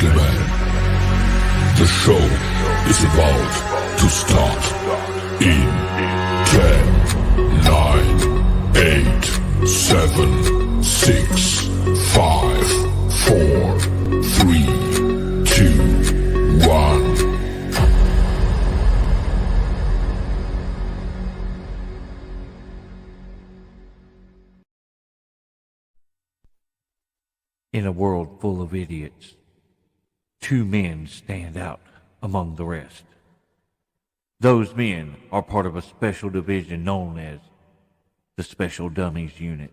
Gentlemen, the show is about to start in 10, 9, 8, 7, 6, 5, 4, 3, 2, 1. In a world full of idiots, two men stand out among the rest. Those men are part of a special division known as the Special Dummies Unit.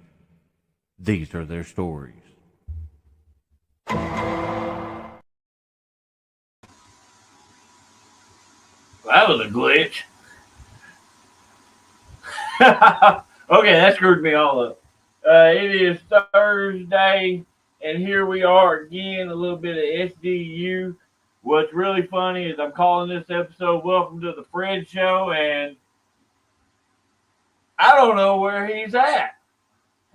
These are their stories. That was a glitch. Okay, that screwed me all up. It is Thursday, and here we are again, a little bit of SDU. What's really funny is I'm calling this episode Welcome to the Fred Show, and I don't know where he's at.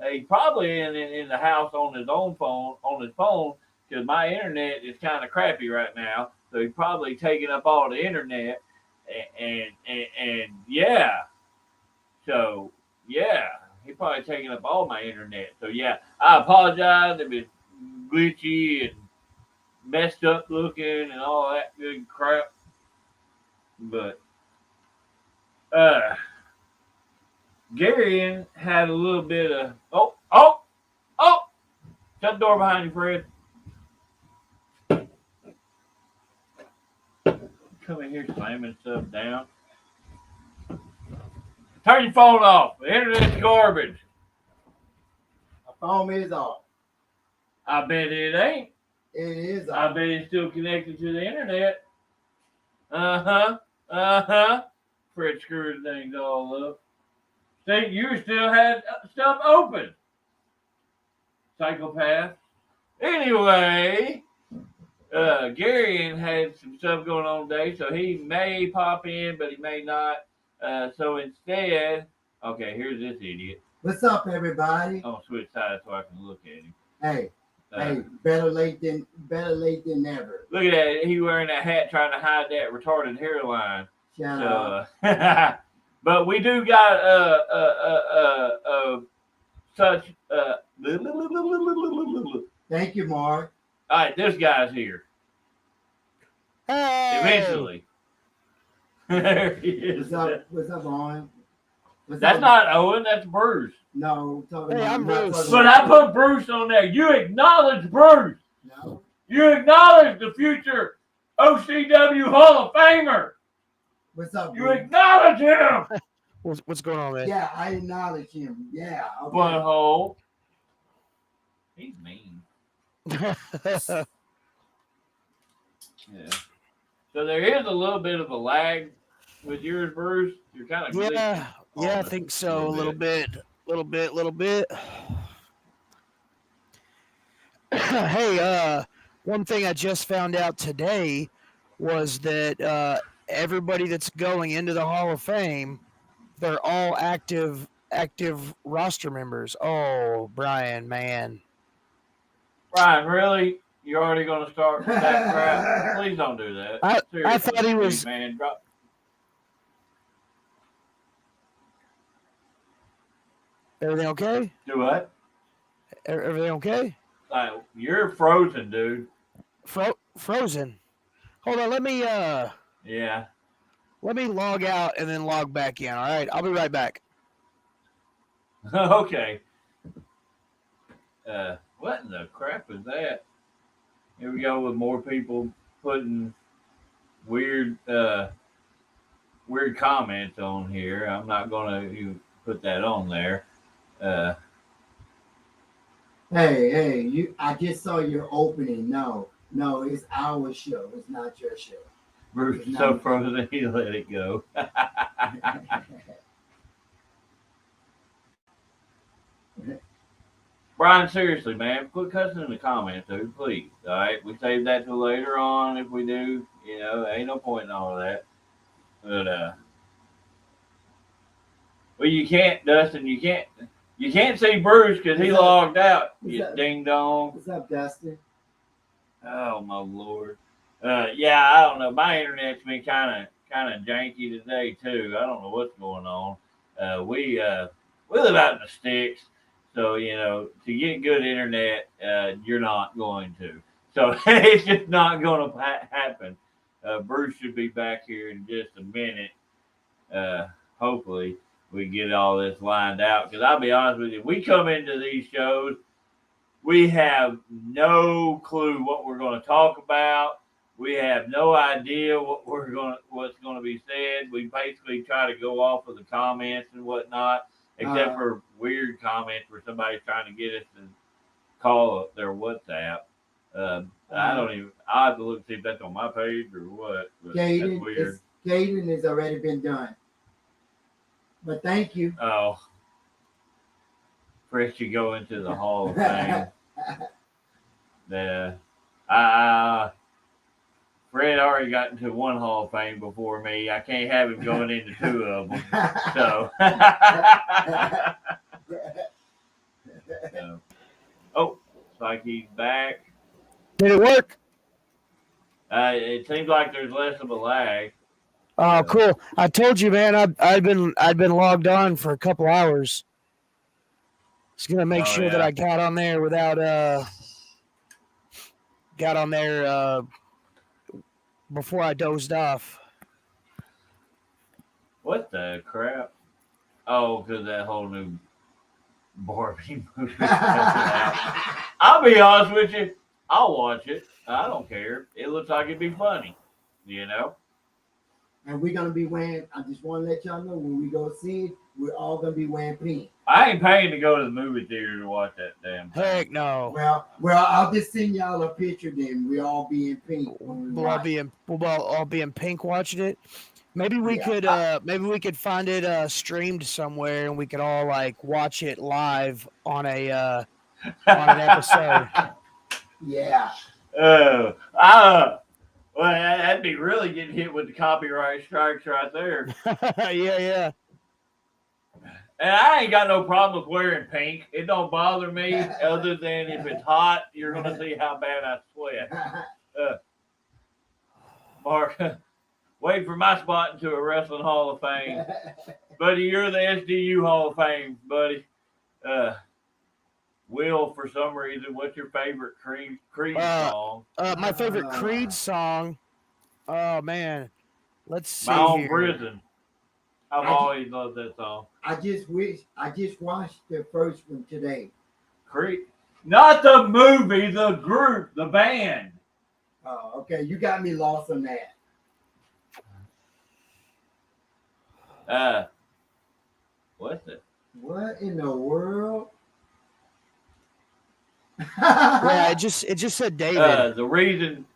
He's probably in the house on his phone, because my internet is kind of crappy right now. So he's probably taking up all the internet, and yeah. So, yeah, he's probably taking up all my internet. So, yeah, I apologize if it's glitchy and messed up looking and all that good crap. But, Gary had a little bit of, shut the door behind you, Fred. Come in here slamming stuff down. Turn your phone off. The internet's garbage. My phone is off. I bet it ain't. It is off. I bet it's still connected to the internet. Fred screwed things all up. See, you still had stuff open. Psychopath. Anyway, Gary had some stuff going on today, so he may pop in, but he may not. So instead, okay, here's this idiot. What's up, everybody? I'll switch sides so I can look at him. Hey, better late than never. Look at that. He wearing that hat trying to hide that retarded hairline. Shut So, up. but we do got such Thank you, Mark. all right, this guy's here. Hey! Eventually. There he is. What's up, Owen? That's not Owen, that's Bruce. No, talking Hey, about. I'm not Bruce. talking But about- I put Bruce on there. You acknowledge Bruce. No. You acknowledge the future OCW Hall of Famer. What's up, You Bruce? acknowledge him. What's going on, man? Yeah, I acknowledge him. Yeah. Okay. Butthole. He's mean. Yeah. So there is a little bit of a lag with yours, Bruce. You're kind of yeah, I think so. A little bit. Hey, one thing I just found out today was that everybody that's going into the Hall of Fame, they're all active roster members. Oh, Brian, man. Brian, really? You're already going to start with that crap? Please don't do that. I Seriously, thought he was. Man, drop. Everything okay? Do what? Everything okay? You're frozen, dude. Frozen. Hold on, let me Yeah. log out and then log back in. All right, I'll be right back. Okay. What in the crap is that? Here we go with more people putting weird comments on here. I'm not gonna put that on there. Hey, I just saw your opening. No, it's our show. It's not your show. Bruce is so frozen he let it go. Brian, seriously, man, quit cussing in the comments, dude, please. All right, we save that till later on if we do. You know, ain't no point in all of that. But well, you can't, Dustin. You can't see Bruce because he logged out. You ding dong. What's up, Dustin? Oh my lord. Yeah, I don't know. My internet's been kind of janky today too. I don't know what's going on. We live out in the sticks, so to get good internet, you're not going to. So it's just not going to happen. Bruce should be back here in just a minute. Uh, Hopefully we get all this lined out. Because I'll be honest with you, we come into these shows, we have no clue what we're going to talk about. We have no idea what's going to be said. We basically try to go off of the comments and whatnot, except for weird comments where somebody's trying to get us to call up their WhatsApp. I don't even. I have to look see if that's on my page or what. But that's weird. Caden has already been done. But thank you. Oh, Chris, you go into the Hall of Fame. Fred already got into one Hall of Fame before me. I can't have him going into two of them. So, oh, it's like he's back. Did it work? It seems like there's less of a lag. Oh, cool! I told you, man. I've been logged on for a couple hours. Just gonna make sure that I got on there before I dozed off. What the crap? Oh, because that whole new Barbie movie. I'll be honest with you. I'll watch it. I don't care. It looks like it'd be funny, And we're gonna be wearing. I just want to let y'all know when we go see it, we're all gonna be wearing pink. I ain't paying to go to the movie theater to watch that damn thing. Heck no. Well, I'll just send y'all a picture. Then we all be in pink. We'll all be in pink watching it. Maybe we could find it streamed somewhere, and we could all like watch it live on an episode. Yeah. Well, that'd be really getting hit with the copyright strikes right there. Yeah. And I ain't got no problem with wearing pink. It don't bother me, other than if it's hot, you're gonna see how bad I sweat. Mark, wait for my spot into a wrestling Hall of Fame, buddy. You're the SDU Hall of Fame, buddy. Will, for some reason, what's your favorite Creed song? My favorite Creed song. Oh man, let's see. My Own Prison. I've always loved that song. I just watched the first one today. Creed, not the movie, the group, the band. Oh, okay. You got me lost on that. What's it? What in the world? Yeah, it just said David. The reason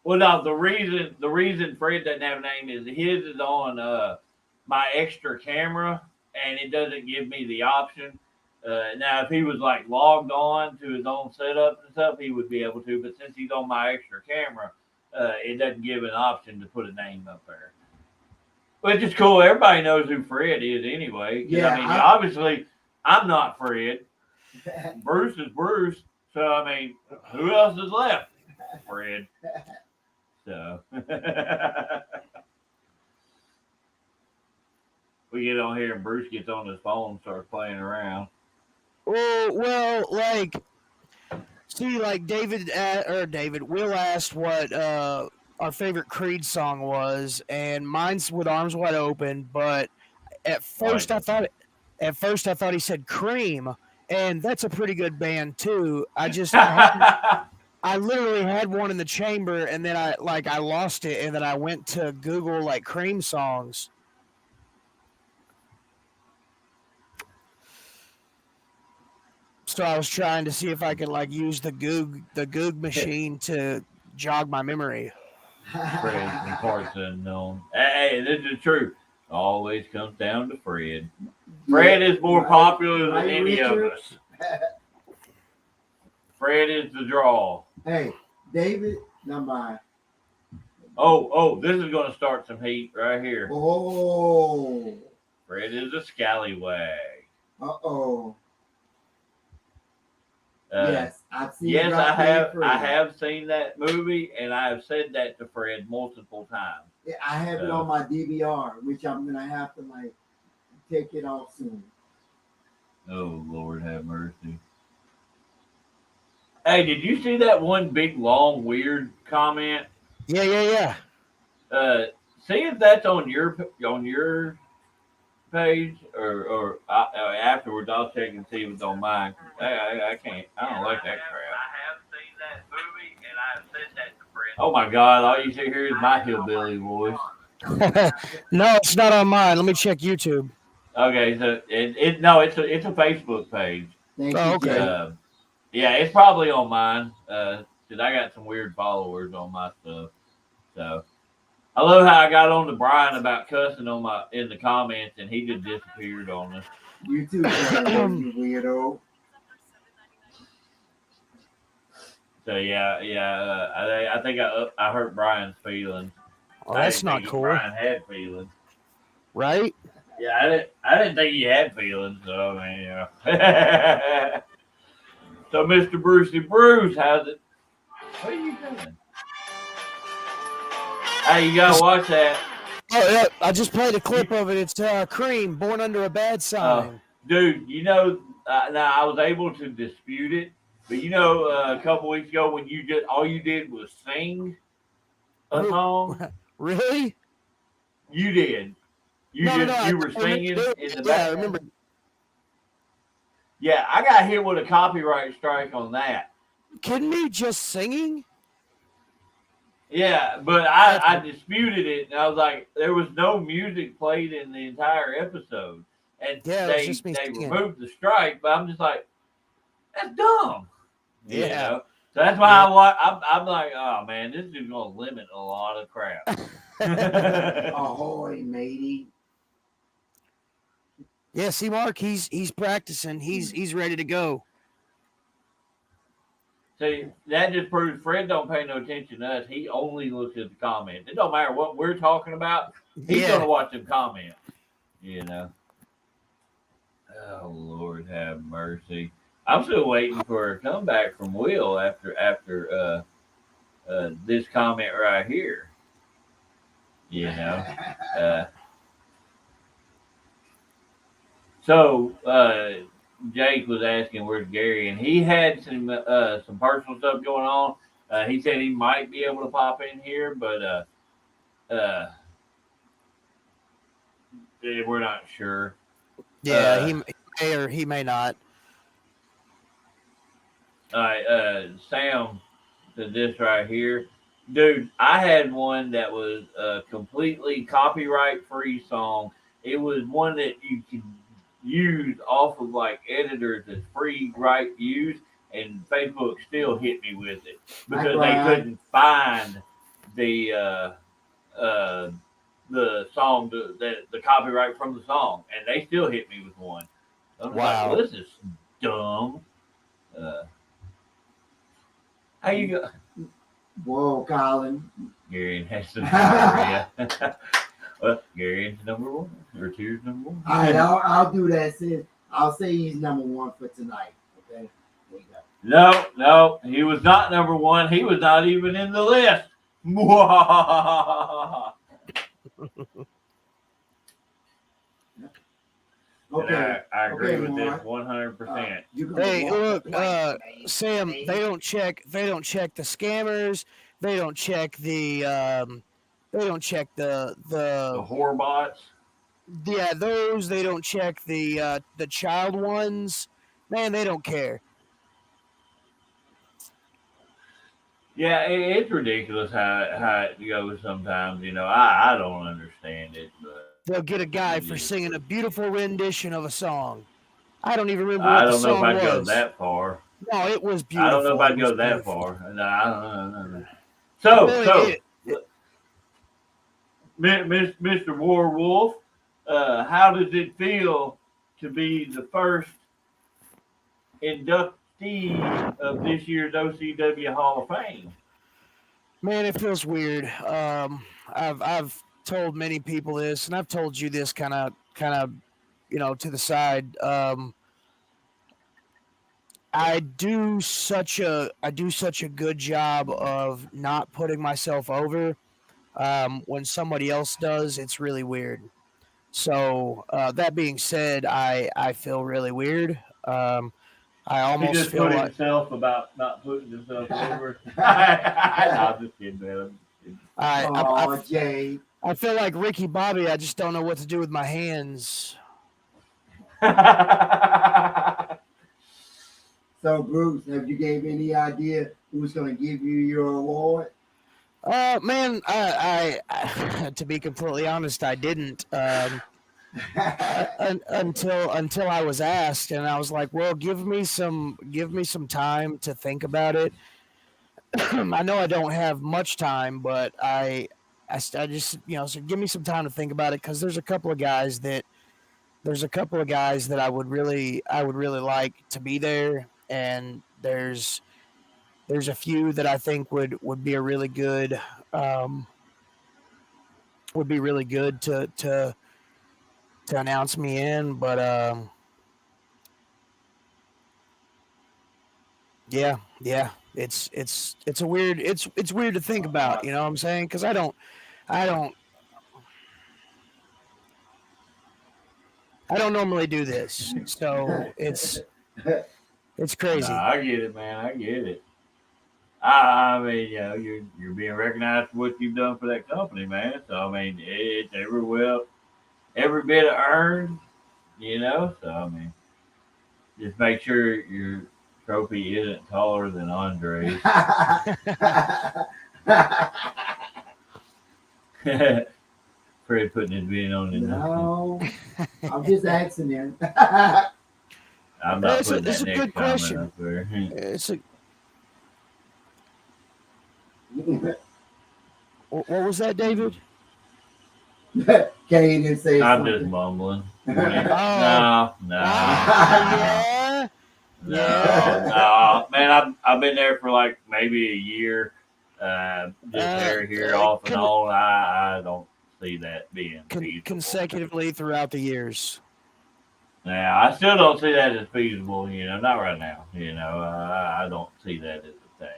Fred doesn't have a name is his is on my extra camera, and it doesn't give me the option. Now, if he was like logged on to his own setup and stuff, he would be able to. But since he's on my extra camera, it doesn't give an option to put a name up there. Which is cool. Everybody knows who Fred is anyway. Yeah, I mean, obviously, I'm not Fred. Bruce is Bruce. So, I mean, who else is left? Fred. So, we get on here and Bruce gets on his phone and starts playing around. Well, like, see, like Will asked what our favorite Creed song was, and mine's With Arms Wide Open. But at first, I thought he said Cream, and that's a pretty good band too. I literally had one in the chamber, and then I lost it, and then I went to Google like Cream songs. So I was trying to see if I could like use the Goog machine to jog my memory. Fred and parts unknown. Hey, this is true. Always comes down to Fred. Fred is more popular than any of us. Fred is the draw. Hey, David, not mine. Oh, this is going to start some heat right here. Oh. Fred is a scallywag. Uh-oh. Yes, I've seen Yes, Drop I Dead have. Fred. I have seen that movie, and I have said that to Fred multiple times. Yeah, I have it on my DVR, which I'm gonna have to like take it off soon. Oh Lord, have mercy. Hey, did you see that one big long weird comment? Yeah. See if that's on your page, or afterwards I'll check and see if it's on mine. I can't. I don't like that crap. I have seen that movie, and I have said that to friends. Oh my God! All you see here is my hillbilly voice. No, it's not on mine. Let me check YouTube. Okay, so it's a Facebook page. Thank Oh, you, okay. Jay. Yeah, it's probably on mine. Cause I got some weird followers on my stuff. So I love how I got on to Brian about cussing in the comments, and he just disappeared on us. You too, Trevor, you weirdo. So I think I hurt Brian's feelings. Oh, that's not cool, Brian had feelings, right? Yeah, I didn't think he had feelings. So I mean, yeah. So Mr. Brucey Bruce, how's it? What are you doing? Hey, you gotta watch that. Oh yeah, I just played a clip of it. It's Cream, Born Under a Bad Sign. Dude, now I was able to dispute it, but a couple weeks ago when all you did was sing a song. Really? You did. You were singing in the background. Yeah, I remember. Yeah, I got hit with a copyright strike on that. You kidding me? Just singing? Yeah, but I disputed it, and I was like, there was no music played in the entire episode, and they removed the strike. But I'm just like, that's dumb. Yeah. You know? So that's why I'm like, oh man, this is gonna limit a lot of crap. Ahoy, matey. Yeah, see, Mark, he's practicing. He's ready to go. See, that just proves Fred don't pay no attention to us. He only looks at the comments. It don't matter what we're talking about. He's gonna watch them comments. Oh Lord, have mercy. I'm still waiting for a comeback from Will after this comment right here. So Jake was asking where's Gary, and he had some personal stuff going on. He said he might be able to pop in here, but we're not sure. Yeah, he may or he may not. All right, Sam said this right here. Dude, I had one that was a completely copyright-free song. It was one that you could use off of like editors as free right use, and Facebook still hit me with it because they couldn't find the song, the copyright from the song, and they still hit me with one. I'm like, well, this is dumb. How you go? Whoa, Colin. Gary has some diarrhea. Well, Gary's number one, or two's number one. All right, I'll do that. Sis. I'll say he's number one for tonight. Okay, there you go. No, he was not number one. He was not even in the list. Okay, I agree with Mark. this 100%. Hey, look, Sam. They don't check the scammers. They don't check the. They don't check the whore bots. Yeah, those. They don't check the child ones. Man, they don't care. Yeah, it's ridiculous how it goes sometimes. I don't understand it, but they'll get a guy for singing a beautiful rendition of a song. I don't even remember. I don't know if I'd go that far. No, it was beautiful. I don't know if I'd go that far. No, I don't know. So, Mr. Warwolf, how does it feel to be the first inductee of this year's OCW Hall of Fame? Man, it feels weird. I've told many people this, and I've told you this kind of, to the side. I do such a good job of not putting myself over. When somebody else does, it's really weird. So that being said, I feel really weird. I He almost just feel put like himself about not putting himself over. I'm just kidding, man. I'm just kidding. Oh, Jay. I feel like Ricky Bobby. I just don't know what to do with my hands. So, Bruce, have you gave any idea who's going to give you your award? Man, I to be completely honest, I didn't. Until I was asked, and I was like, "Well, give me some time to think about it." I know I don't have much time, but I just so give me some time to think about it because there's a couple of guys that I would really like to be there, and there's a few that I think would be a really good would be really good to announce me in, but yeah, it's a weird it's weird to think about, you know what I'm saying? Because I don't normally do this, so it's crazy. Nah, I get it, man. I get it. I mean, you're being recognized for what you've done for that company, man. So I mean, it's every bit of earned, So I mean, just make sure your trophy isn't taller than Andre's. Fred putting his being on in No, I'm just asking him. I'm not putting it's that a next good comment question. up there. It's a what was that, David? Can't even say I'm something. just mumbling. Oh. No. Yeah. No, man. I've been there for like maybe a year. Just here off and on. I don't see that being feasible. Consecutively throughout the years. Now, I still don't see that as feasible. Not right now. I don't see that as a thing.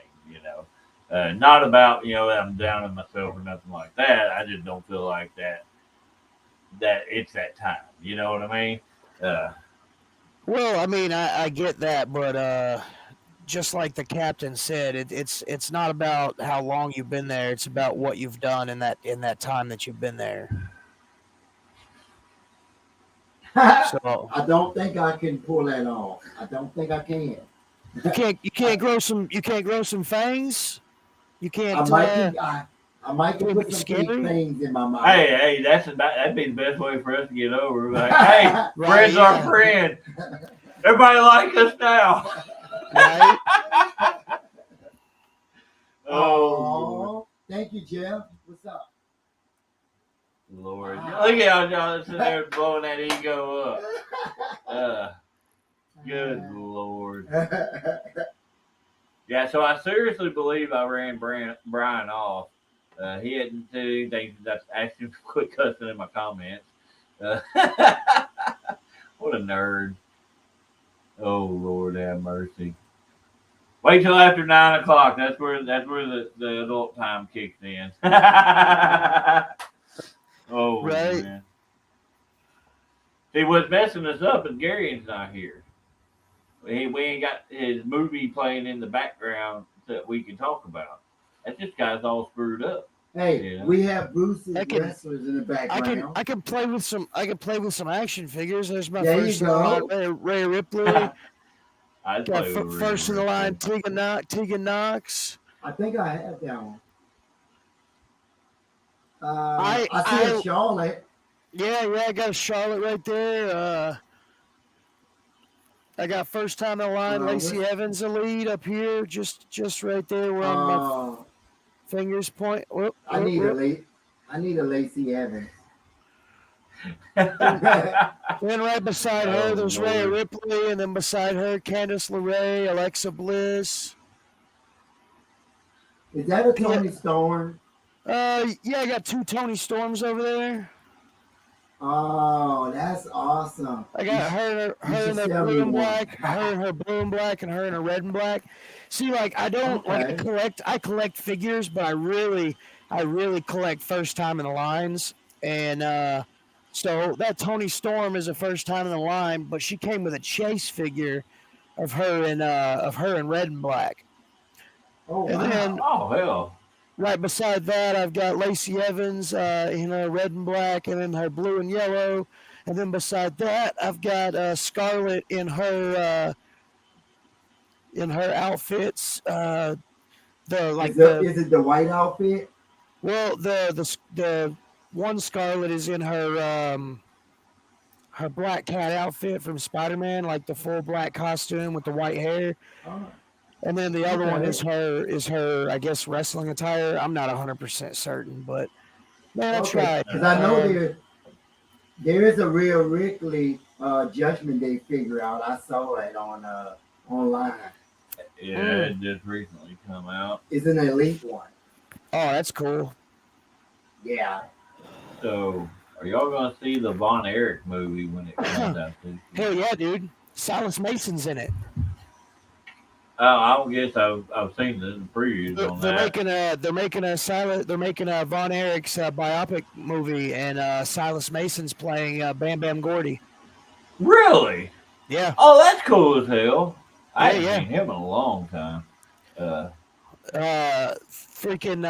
Not about I'm down on myself or nothing like that. I just don't feel like that it's that time. You know what I mean? Well, I mean, I get that, but just like the captain said, it's not about how long you've been there. It's about what you've done in that time that you've been there. So I don't think I can pull that off. I don't think I can. You can't grow some fangs. You can't. I might put some big things in my mouth. Hey, that'd be the best way for us to get over. Like, hey, right, friends are friends. Everybody like us now. Right? Oh, thank you, Jeff. What's up? Lord, look at y'all sitting there blowing that ego up. Good Lord. Yeah, so I seriously believe I ran Brian off. He hadn't said anything. That's asked him to quit cussing in my comments. What a nerd. Oh Lord, have mercy. Wait till after 9 o'clock. That's where the adult time kicks in. Oh right. Man. See, what's messing us up is Gary's not here. We ain't got his movie playing in the background that we can talk about. That just guy's all screwed up. Hey, we have Bruce's wrestlers in the background. I can play with some action figures. There's my there first you go. Ray Ripley. Got first in the line, Tegan Knox. I think I have that one. I see a Charlotte. Yeah, I got a Charlotte right there. I got first time in the line, Lacey Evans, the lead up here, just right there where my fingers point. I need a Lacey Evans. Then right beside her, there's Rhea Ripley, and then beside her, Candice LeRae, Alexa Bliss. Is that a Tony Storm? Yeah, I got 2 Tony Storms over there. Oh, that's awesome. I got You her should in her sell blue me and one. black, her in her blue and black, and her in her red and black. See, like I don't like Okay. I collect figures, but I really collect first time in the lines. And so that Tony Storm is a first time in the line, but she came with a chase figure of her in red and black. Oh And wow. then Oh hell. right beside that, I've got Lacey Evans in her red and black, and then her blue and yellow. And then beside that, I've got Scarlett in her outfits. The like the Is it the white outfit? well the one Scarlett is in her Black Cat outfit from Spider Man, like the full black costume with the white hair. Oh, And then the other one okay. is her I guess wrestling attire. I'm not 100% certain, but man, I Okay. tried. Because I know there is a real Ripley Judgment Day figure out. I saw it on online. Yeah, it just recently come out. It's an elite one. Oh, that's cool. Yeah. So, are y'all gonna see the Von Erich movie when it comes out this year? Hell yeah, dude. Silas Mason's in it. I don't guess I've seen the previews on They're that. making a Von Erich's biopic movie, and Silas Mason's playing Bam Bam Gordy. Really? Yeah. Oh, that's cool as hell. I Yeah, haven't yeah. seen him in a long time. Freaking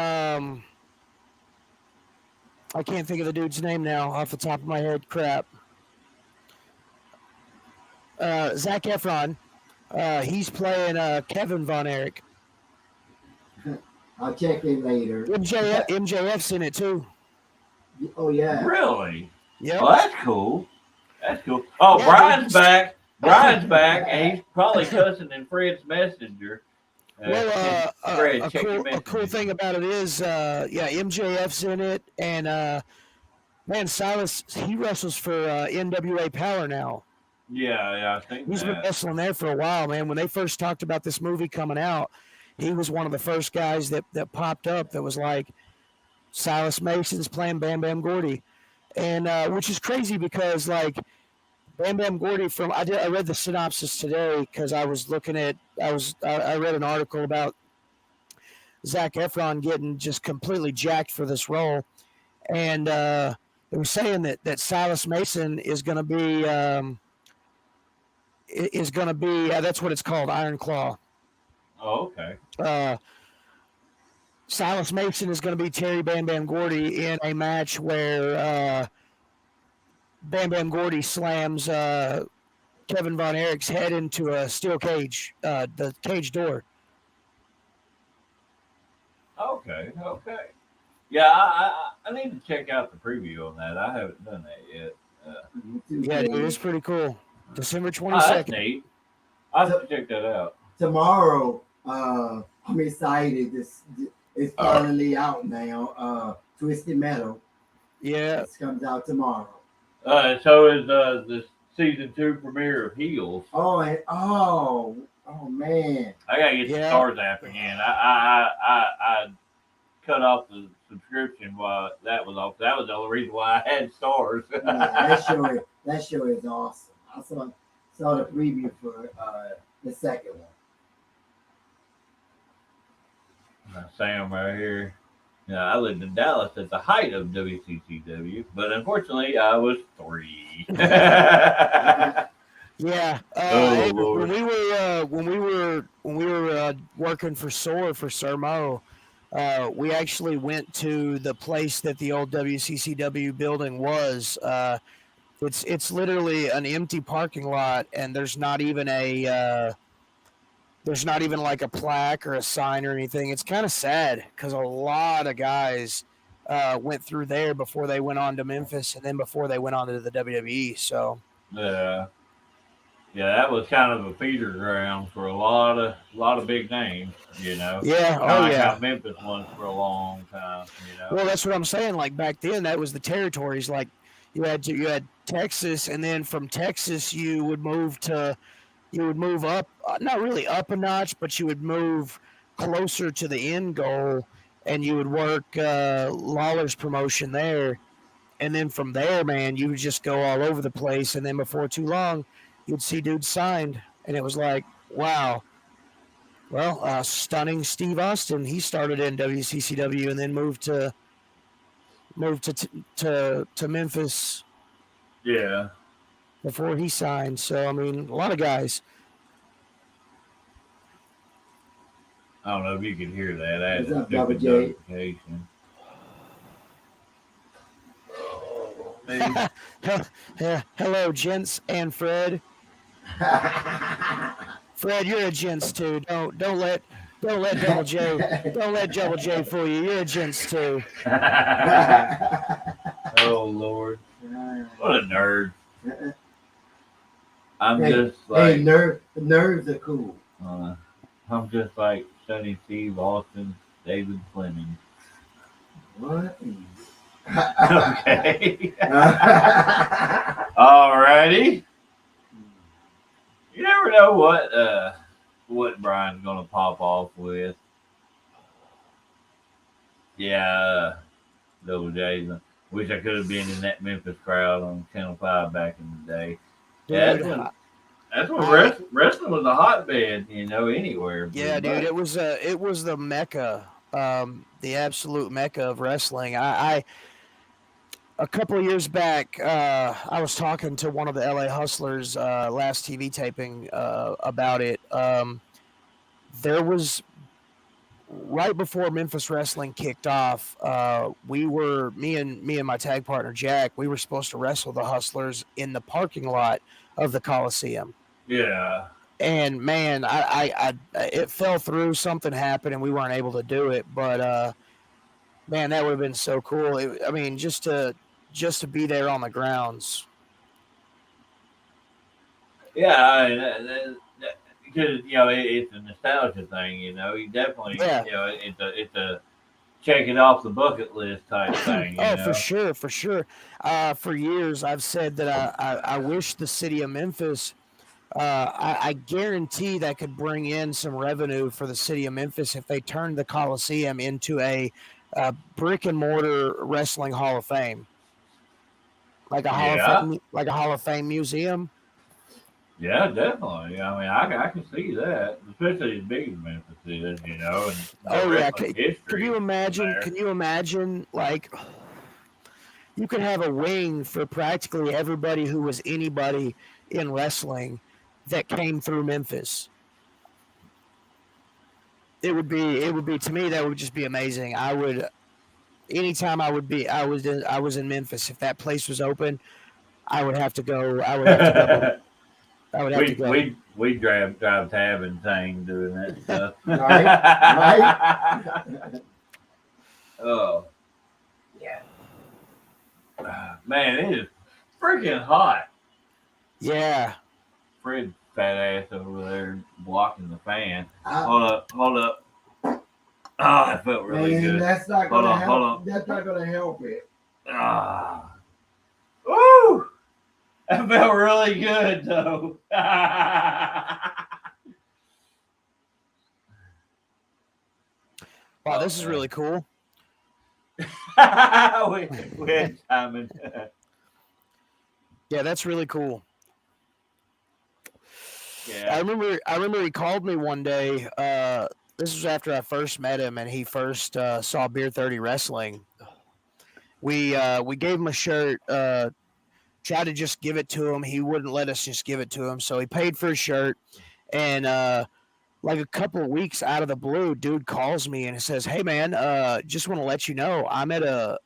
I can't think of the dude's name now off the top of my head. Crap. Zac Efron. He's playing Kevin Von Erich. I'll check it later. MJF's in it too. Oh yeah. Really? Yep. Oh, that's cool. That's cool. Oh, Yeah, Brian's dude. back. Brian's back, and he's probably cussing in Fred's messenger. Well, Fred, a check your cool messenger. thing about it is, MJF's in it, and man, Silas he wrestles for NWA Power now. Yeah, I think He's been that. wrestling there for a while, man. When they first talked about this movie coming out, he was one of the first guys that popped up that was like, Silas Mason's playing Bam Bam Gordy, and which is crazy because like Bam Bam Gordy I read the synopsis today because I read an article about Zac Efron getting just completely jacked for this role, and they were saying that Silas Mason is going to be that's what it's called, Iron Claw. Oh, okay. Silas Mason is going to be Terry Bam Bam Gordy in a match where Bam Bam Gordy slams Kevin Von Erich's head into a steel cage, the cage door. Okay. Yeah, I need to check out the preview on that. I haven't done that yet. Yeah, dude, it's pretty cool. December Oh, that's 22nd. neat. I'll have to check that out. Tomorrow, I'm excited. It's finally out now. Twisted Metal. Yeah. This comes out tomorrow. So is the season 2 premiere of Heels. Oh man. I gotta get the Stars app again. I cut off the subscription while that was off. That was the only reason why I had Stars. Yeah, that show is awesome. I saw the preview for the second one. Sam right here. Yeah, I lived in Dallas at the height of WCCW, but unfortunately, I was 3. Yeah. Oh, Lord. When we were working for SOAR for Sir Mo, we actually went to the place that the old WCCW building was. It's literally an empty parking lot, and there's not even like a plaque or a sign or anything. It's kind of sad because a lot of guys went through there before they went on to Memphis and then before they went on to the WWE. So yeah, that was kind of a feeder ground for a lot of big names, you know. Yeah, How Memphis was for a long time, you know. Well, that's what I'm saying. Like back then, that was the territories. Like you had Texas, and then from Texas you would move up, not really up a notch, but you would move closer to the end goal, and you would work Lawler's promotion there. And then from there, man, you would just go all over the place. And then before too long, you'd see dudes signed. And it was like, wow. Well, stunning Steve Austin. He started in WCCW and then moved to Memphis Yeah. before he signed. So I mean, a lot of guys. I don't know if you could hear that. I had What's a up, Double stupid J? notification. Hello, gents and Fred. Fred, you're a gents too. Don't let Double J fool you. You're a gents too. Oh Lord, what a nerd! I'm Hey, just like nerves are cool. I'm just like Sonny Steve Austin, David Fleming. What? Okay. Alrighty. You never know what Brian's gonna pop off with. Yeah, Double J. Wish I could have been in that Memphis crowd on Channel 5 back in the day. Yeah, Dude, that's when wrestling was a hotbed, anywhere. yeah, dude, it was the mecca, the absolute mecca of wrestling. I a couple of years back, I was talking to one of the LA Hustlers last TV taping about it. There was right before Memphis wrestling kicked off. Me and my tag partner Jack, we were supposed to wrestle the Hustlers in the parking lot of the Coliseum. Yeah. And man, I it fell through. Something happened, and we weren't able to do it. But man, that would have been so cool. I mean, just to be there on the grounds. Yeah, because it's a nostalgia thing. You definitely, it's a check it off the bucket list type thing. For sure. For years, I've said that I wish the city of Memphis. I guarantee that could bring in some revenue for the city of Memphis if they turned the Coliseum into a brick and mortar wrestling Hall of Fame, like a Hall of Fame museum. Yeah, definitely. I mean, I can see that, especially as big as Memphis is, And Can you imagine? Like, you could have a wing for practically everybody who was anybody in wrestling that came through Memphis. It would be to me, that would just be amazing. Anytime I was in Memphis, if that place was open, I would have to go. We drive tab and thing doing that stuff. Right. Oh, yeah. Man, it is freaking hot. Yeah. Fred fat ass over there blocking the fan. Hold up. Oh, that felt really good. That's not gonna help. That's not gonna help it. Woo! That felt really good, though. Wow, this is really cool. we had timing. Yeah, that's really cool. Yeah. I remember he called me one day. This was after I first met him, and he first saw Beer 30 wrestling. We gave him a shirt. Tried to just give it to him. He wouldn't let us just give it to him, so he paid for his shirt. And like a couple of weeks out of the blue, dude calls me and says, "Hey man, just want to let you know I'm at an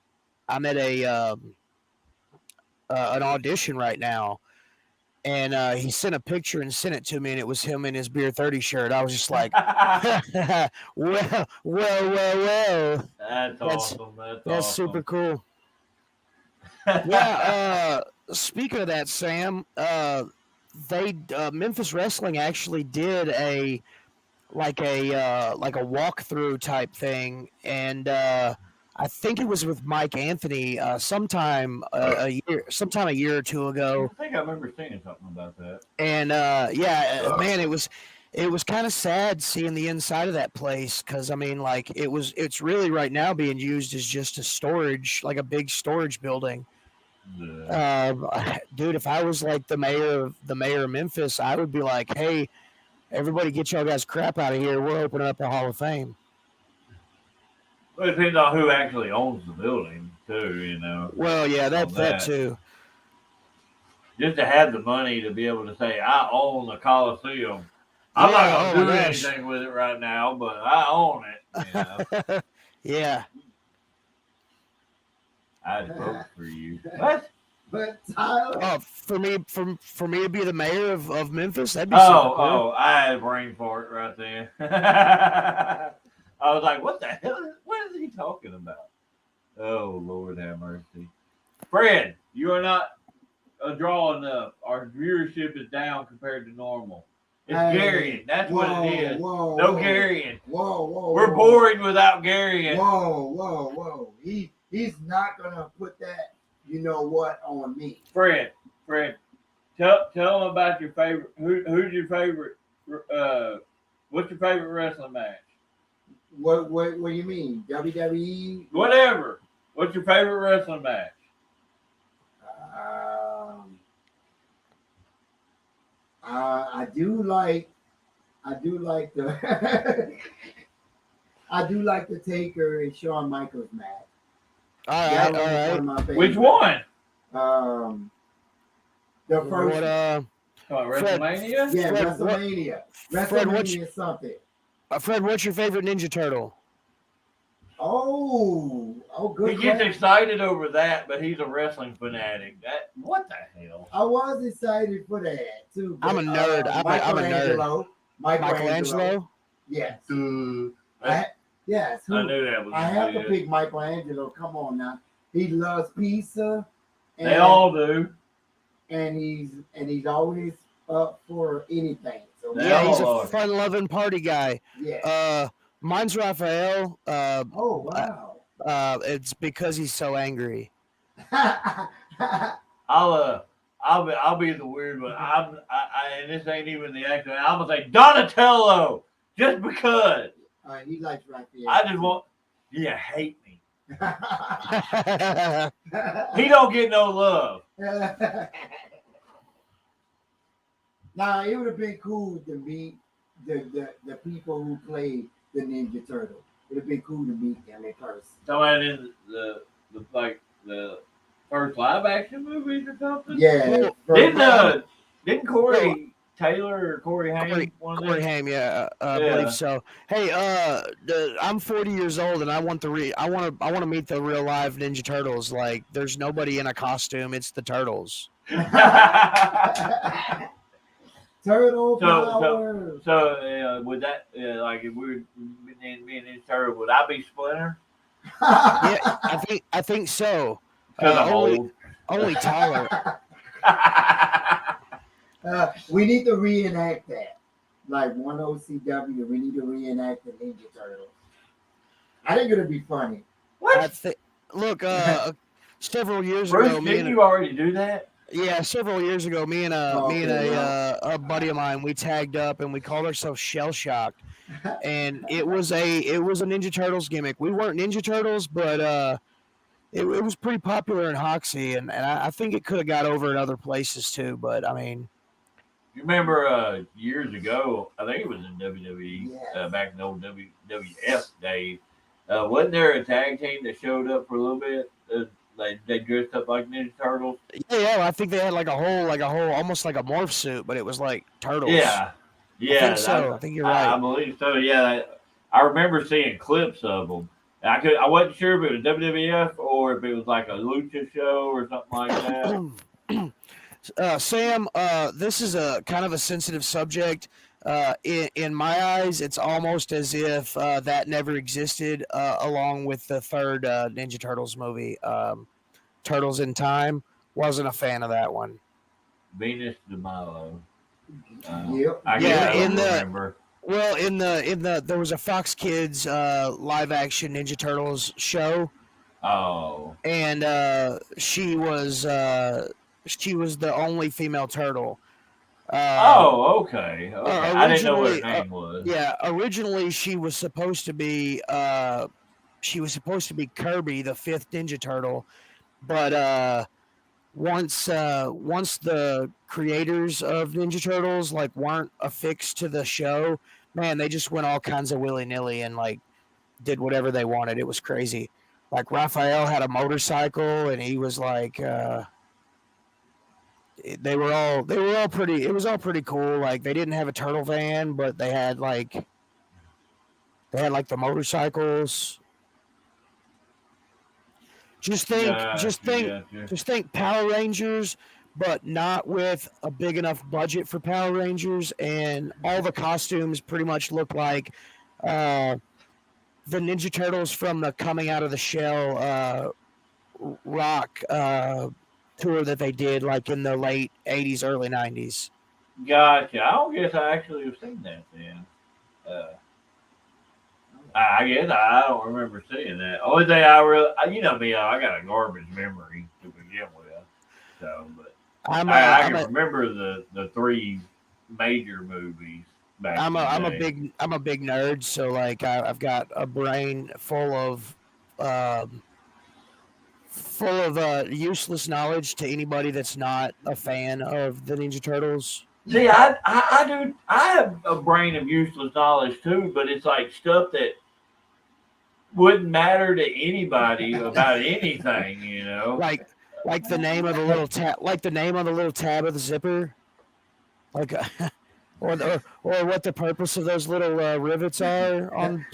audition right now." And he sent a picture and sent it to me, and it was him in his Beer 30 shirt. I was just like, well. That's awesome. That's awesome. super cool. Yeah. Speaking of that, Sam, Memphis Wrestling actually did a walkthrough type thing, and I think it was with Mike Anthony sometime a year or two ago. I think I remember seeing something about that. And man, it was kind of sad seeing the inside of that place, because I mean, like, it's really right now being used as just a storage, like a big storage building. Dude, if I was like the mayor of Memphis, I would be like, hey, everybody get y'all guys crap out of here. We're opening up a Hall of Fame. Well, it depends on who actually owns the building, too, you know. Well, yeah, that that. too. Just to have the money to be able to say, I own the Coliseum. I'm not going to do anything with it right now, but I own it. You know? Yeah. I'd vote for you. What? But Tyler. Oh, for me to be the mayor of Memphis, that'd be so cool. Oh, I had a brain fart right there. I was like, what the hell? What is he talking about? Oh, Lord have mercy. Fred, you are not a draw enough. Our viewership is down compared to normal. It's Garion. That's what it is. No Garion. Whoa. We're boring without Garion. Whoa. He's not going to put that, you know what, on me. Fred, tell them about your favorite. Who's your favorite? What's your favorite wrestling match? What do you mean? WWE? Whatever. What's your favorite wrestling match? I do like the I do like the Taker and Shawn Michaels match. All right. Which one? The first. WrestleMania? Yeah, WrestleMania. WrestleMania something. Fred, what's your favorite Ninja Turtle? Oh, good. He gets excited over that, but he's a wrestling fanatic. What the hell? I was excited for that too. I'm a nerd. I'm a nerd. Michelangelo. Yes. Yes. I knew that was. I have to pick Michelangelo. Come on now. He loves pizza. They all do. And he's always up for anything. So yeah, he's a fun-loving party guy. Yeah. Mine's Raphael. Oh wow. It's because he's so angry. I'll be the weird one. And this ain't even the actor. I'm gonna say Donatello, just because. He likes Raphael. I just want. Yeah, hate me. He don't get no love. Now it would have been cool to meet the people who played the Ninja Turtle. It would have been cool to meet them in person. Somebody in the first live action movies or something. Yeah. Didn't Corey Taylor or Corey Haim? Corey Haim, yeah, I believe so. Hey, I'm 40 years old and I want to meet the real live Ninja Turtles. Like, there's nobody in a costume; it's the turtles. Turtle power. So would that like if we were being Ninja Turtle, would I be Splinter? Yeah, I think so. Only taller. We need to reenact that. Like one OCW, we need to reenact the Ninja Turtles. I think it'll be funny. What? Look, several years Bruce, ago, didn't you already do that? Yeah, several years ago, me and a buddy of mine, we tagged up and we called ourselves Shell Shocked, and it was a Ninja Turtles gimmick. We weren't Ninja Turtles, but it was pretty popular in Hoxie, and I think it could have got over in other places too. But I mean, you remember years ago? I think it was in WWE back in the old WWF days. Wasn't there a tag team that showed up for a little bit? They dressed up like Ninja Turtles. Yeah, I think they had like a whole, almost like a morph suit, but it was like turtles. Yeah. I think so. I think you're right. I believe so. Yeah, I remember seeing clips of them. I wasn't sure if it was WWF or if it was like a lucha show or something like that. Sam, this is a kind of a sensitive subject. In my eyes, it's almost as if that never existed, along with the third Ninja Turtles movie, Turtles in Time. Wasn't a fan of that one. Venus de Milo. Yep. I remember. Well, in the there was a Fox Kids live action Ninja Turtles show. Oh. And she was the only female turtle. Okay. I didn't know what her name was. Yeah, originally she was supposed to be Kirby, the fifth Ninja Turtle, but once the creators of Ninja Turtles like weren't affixed to the show, man, they just went all kinds of willy nilly and like did whatever they wanted. It was crazy. Like Raphael had a motorcycle, and he was like, they were all pretty. It was all pretty cool. Like they didn't have a turtle van, but they had like the motorcycles. Just think, just think, Gotcha. just think Power Rangers, but not with a big enough budget for Power Rangers, and all the costumes pretty much look like uh, the Ninja Turtles from the Coming Out of the Shell rock tour that they did like in the late '80s, early '90s. Gotcha. I don't guess I actually have seen that then. Uh, I guess I don't remember seeing that. Only thing I really, you know me, I got a garbage memory to begin with. So, but I'm a, I I'm can a, remember the three major movies back I'm in a, the I'm a day. big nerd, so like I've got a brain um, full of useless knowledge to anybody that's not a fan of the Ninja Turtles. See, I do. I have a brain of useless knowledge too, but it's like stuff that wouldn't matter to anybody about anything, you know. Like like the name of the little tab, like the name on the little tab of the zipper, like or what the purpose of those little rivets are on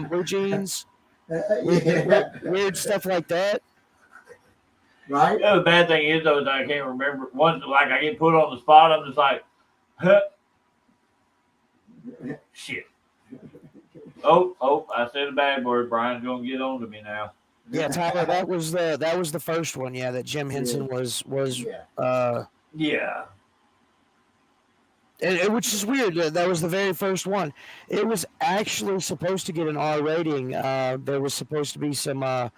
blue jeans. Weird stuff like that. Right? The bad thing is though, is I can't remember. Once like I get put on the spot, I'm just like, huh, shit. Oh, I said a bad word. Brian's gonna get on to me now. Yeah, Tyler, that was the first one. Yeah, that Jim Henson was Yeah. Yeah. which is weird. That was the very first one. It was actually supposed to get an R rating. There was supposed to be some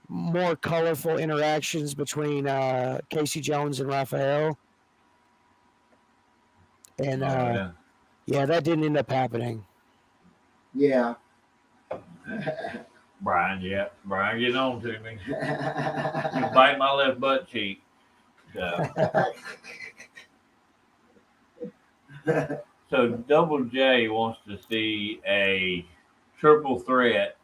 more colorful interactions between Casey Jones and Raphael, and Oh yeah. yeah, that didn't end up happening. Yeah. Brian, yeah. Brian getting on to me. He's biting my left butt cheek. So Double J wants to see a triple threat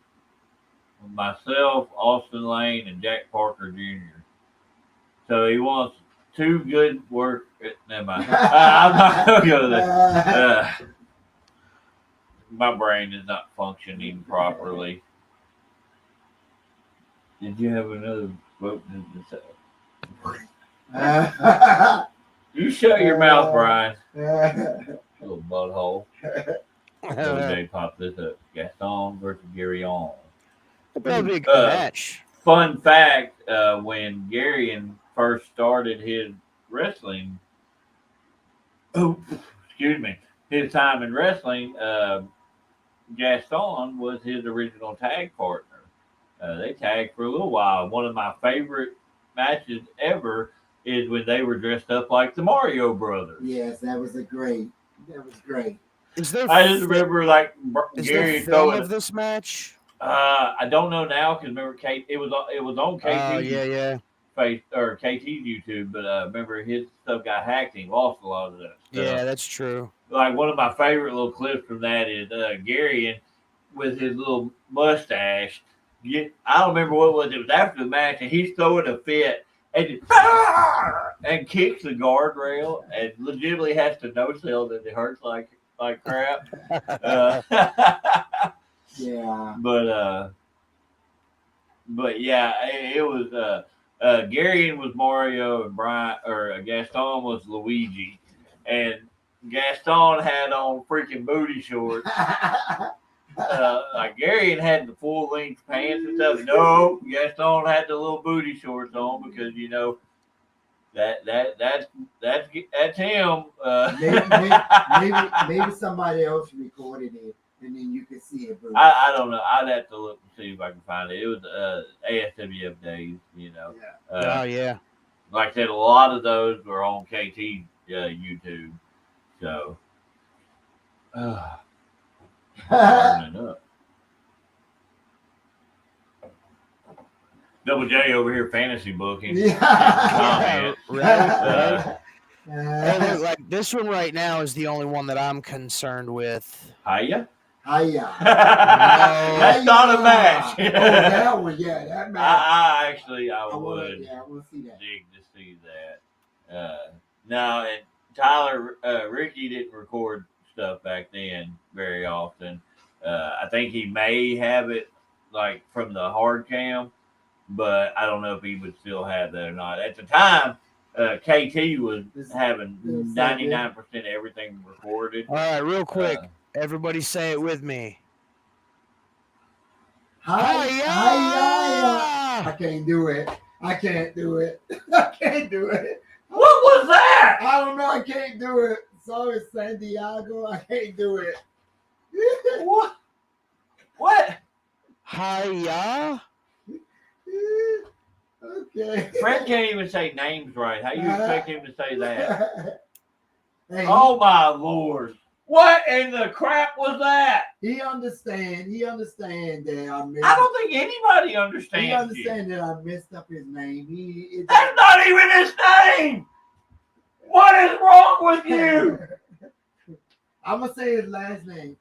with myself, Austin Lane, and Jack Parker Jr. So he wants two good work. Never mind. I'm not gonna go there. My brain is not functioning properly. Did you have another vote? You shut your mouth, Brian. Little butthole. Double J popped this up. Gaston versus Gary On. That'd be a good match. Fun fact: when Gary first started his wrestling, excuse me, his time in wrestling, Gaston was his original tag partner. They tagged for a little while. One of my favorite matches ever is when they were dressed up like the Mario Brothers. Yes, that was great. Is there? I just remember like Is Gary there film throwing. of this match? I don't know now because remember Kate. It was on KT. Oh yeah. Face or KT's YouTube, but remember his stuff got hacked and he lost a lot of that stuff. Yeah, that's true. Like one of my favorite little clips from that is Gary with his little mustache. I don't remember what it was. It was after the match, and he's throwing a fit and just, and kicks the guardrail and legitimately has to no sell that it hurts like crap. Yeah. But yeah, it was. Gary was Mario and Brian or Gaston was Luigi, and Gaston had on freaking booty shorts. Like Gary had the full length pants and stuff. No, Gaston had the little booty shorts on because you know that's him. Maybe somebody else recorded it and then you can see it. Bro. I don't know. I'd have to look and see if I can find it. It was ASWF days, you know. Yeah. Oh yeah. Like I said, a lot of those were on KT YouTube. So, burning up. Double J over here fantasy booking. Yeah. Comment. Right. Hey, look, like this one right now is the only one that I'm concerned with. Hiya. Hiya. That's not a match. Oh, that one, yeah, that match. I would I want to see that. dig to see that. Now, and Tyler, Ricky didn't record stuff back then very often. I think he may have it like from the hard cam, but I don't know if he would still have that or not. At the time, KT was having 99% of everything recorded. All right, real quick, everybody say it with me. Hiya. I can't do it. I can't do it. I can't do it. What was that? I don't know. I can't do it. Sorry, San Diego. I can't do it. What? What? Hiya. Okay. Fred can't even say names right. How you expect him to say that? Hey, Oh my Lord! What in the crap was that? he understand that I messed. I don't think anybody understands. He you. understand that I messed up his name. That's not even his name. What is wrong with you? I'm gonna say his last name.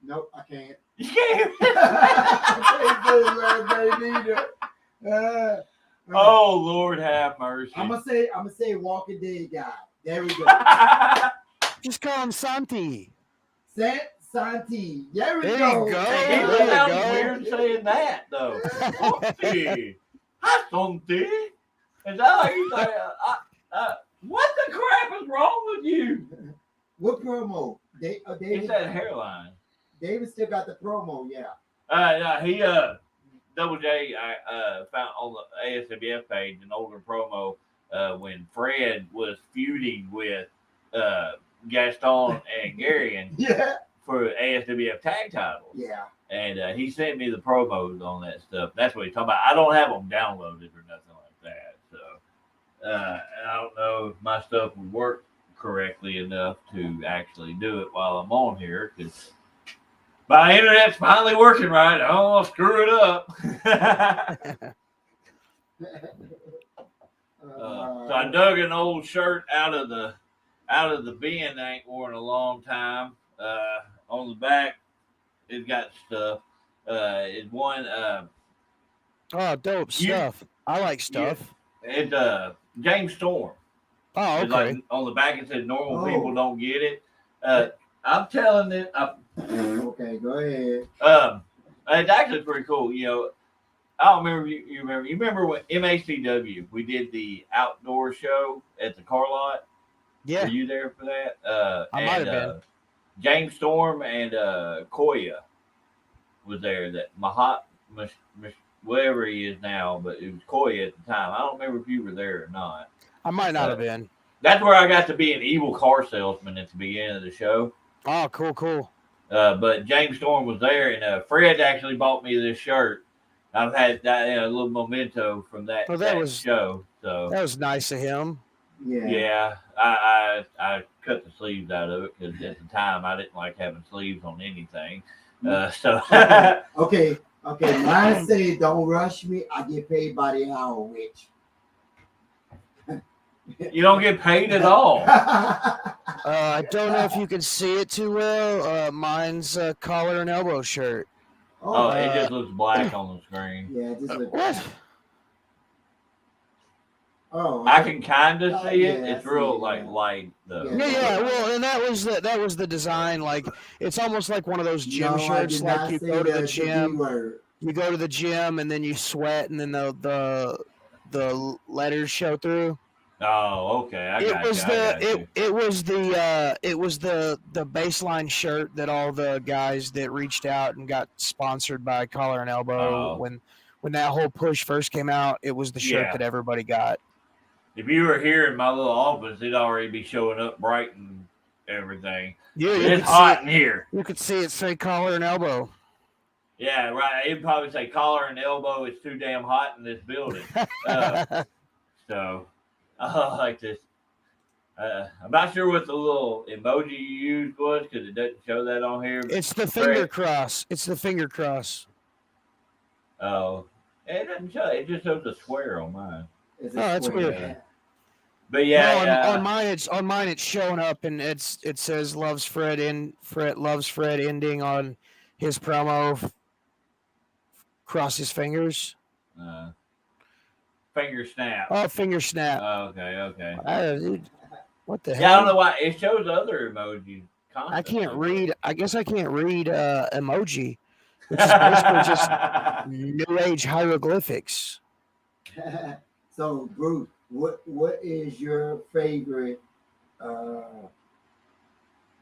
Nope, I can't. You can't. I can't say his last name either. Oh Lord, have mercy. I'm gonna say Walking Dead guy. There we go. Just call him Santi. Santi. There we There go. you go. Hey, There it you sounds go. weird saying that though. Santi. Hi, Santi. Is that how you say? What the crap is wrong with you? What promo? It's that hairline. David still got the promo, yeah. He Double J I found on the ASWF page an older promo when Fred was feuding with Gaston and Garion Yeah. for ASWF tag titles. Yeah. And he sent me the promos on that stuff. That's what he's talking about. I don't have them downloaded or nothing like that. So I don't know if my stuff would work correctly enough to actually do it while I'm on here because my internet's finally working right. I don't want to screw it up. So I dug an old shirt out of the bin I ain't worn in a long time. On the back, it's got stuff. It's one. Oh, dope stuff. I like stuff. It's James Storm. Oh, It's okay. like on the back it says normal people don't get it. I'm telling it. Okay, go ahead. It's actually pretty cool. You know, I don't remember you remember. You remember when MACW we did the outdoor show at the car lot? Yeah. Were you there for that? I might have been. James Storm and Koya was there. That whatever he is now, but it was Koya at the time. I don't remember if you were there or not. I might not have been. That's where I got to be an evil car salesman at the beginning of the show. Oh, cool. But James Storm was there, and Fred actually bought me this shirt. I've had that a little memento from that, show. So that was nice of him. Yeah. I cut the sleeves out of it because at the time I didn't like having sleeves on anything. So Okay. Mine say don't rush me. I get paid by the hour, witch. you don't get paid at all. I don't know if you can see it too well. Mine's a collar and elbow shirt. Oh, it just looks black on the screen. Yeah, it just looks. What? Oh, I can kind of see it. yeah, It's I real see it, like yeah. light though. Yeah. Well, and that was the design. Like it's almost like one of those gym shirts. Like you go to the gym. You go to the gym and then you sweat and then the letters show through. Oh, okay. It was the baseline shirt that all the guys that reached out and got sponsored by Collar and Elbow when that whole push first came out. It was the shirt that everybody got. If you were here in my little office, it'd already be showing up bright and everything. Yeah, it's hot in here. You could see it say Collar and Elbow. Yeah, right. It'd probably say Collar and Elbow. It's too damn hot in this building. So I like this. I'm not sure what the little emoji you used was because it doesn't show that on here. It's the finger cross. It's the finger cross. Oh, It doesn't show. It just shows a square on mine. It's Oh, a that's square. weird. But yeah, No, on mine it's showing up and it says loves Fred loves Fred ending on his promo. Cross his fingers. Finger snap. Oh, finger snap. Okay. Dude, what the hell? Yeah, I don't know why it shows other emojis. I can't constantly. read. I guess I can't read emoji, which is basically just New Age hieroglyphics. So, Bruce, what is your favorite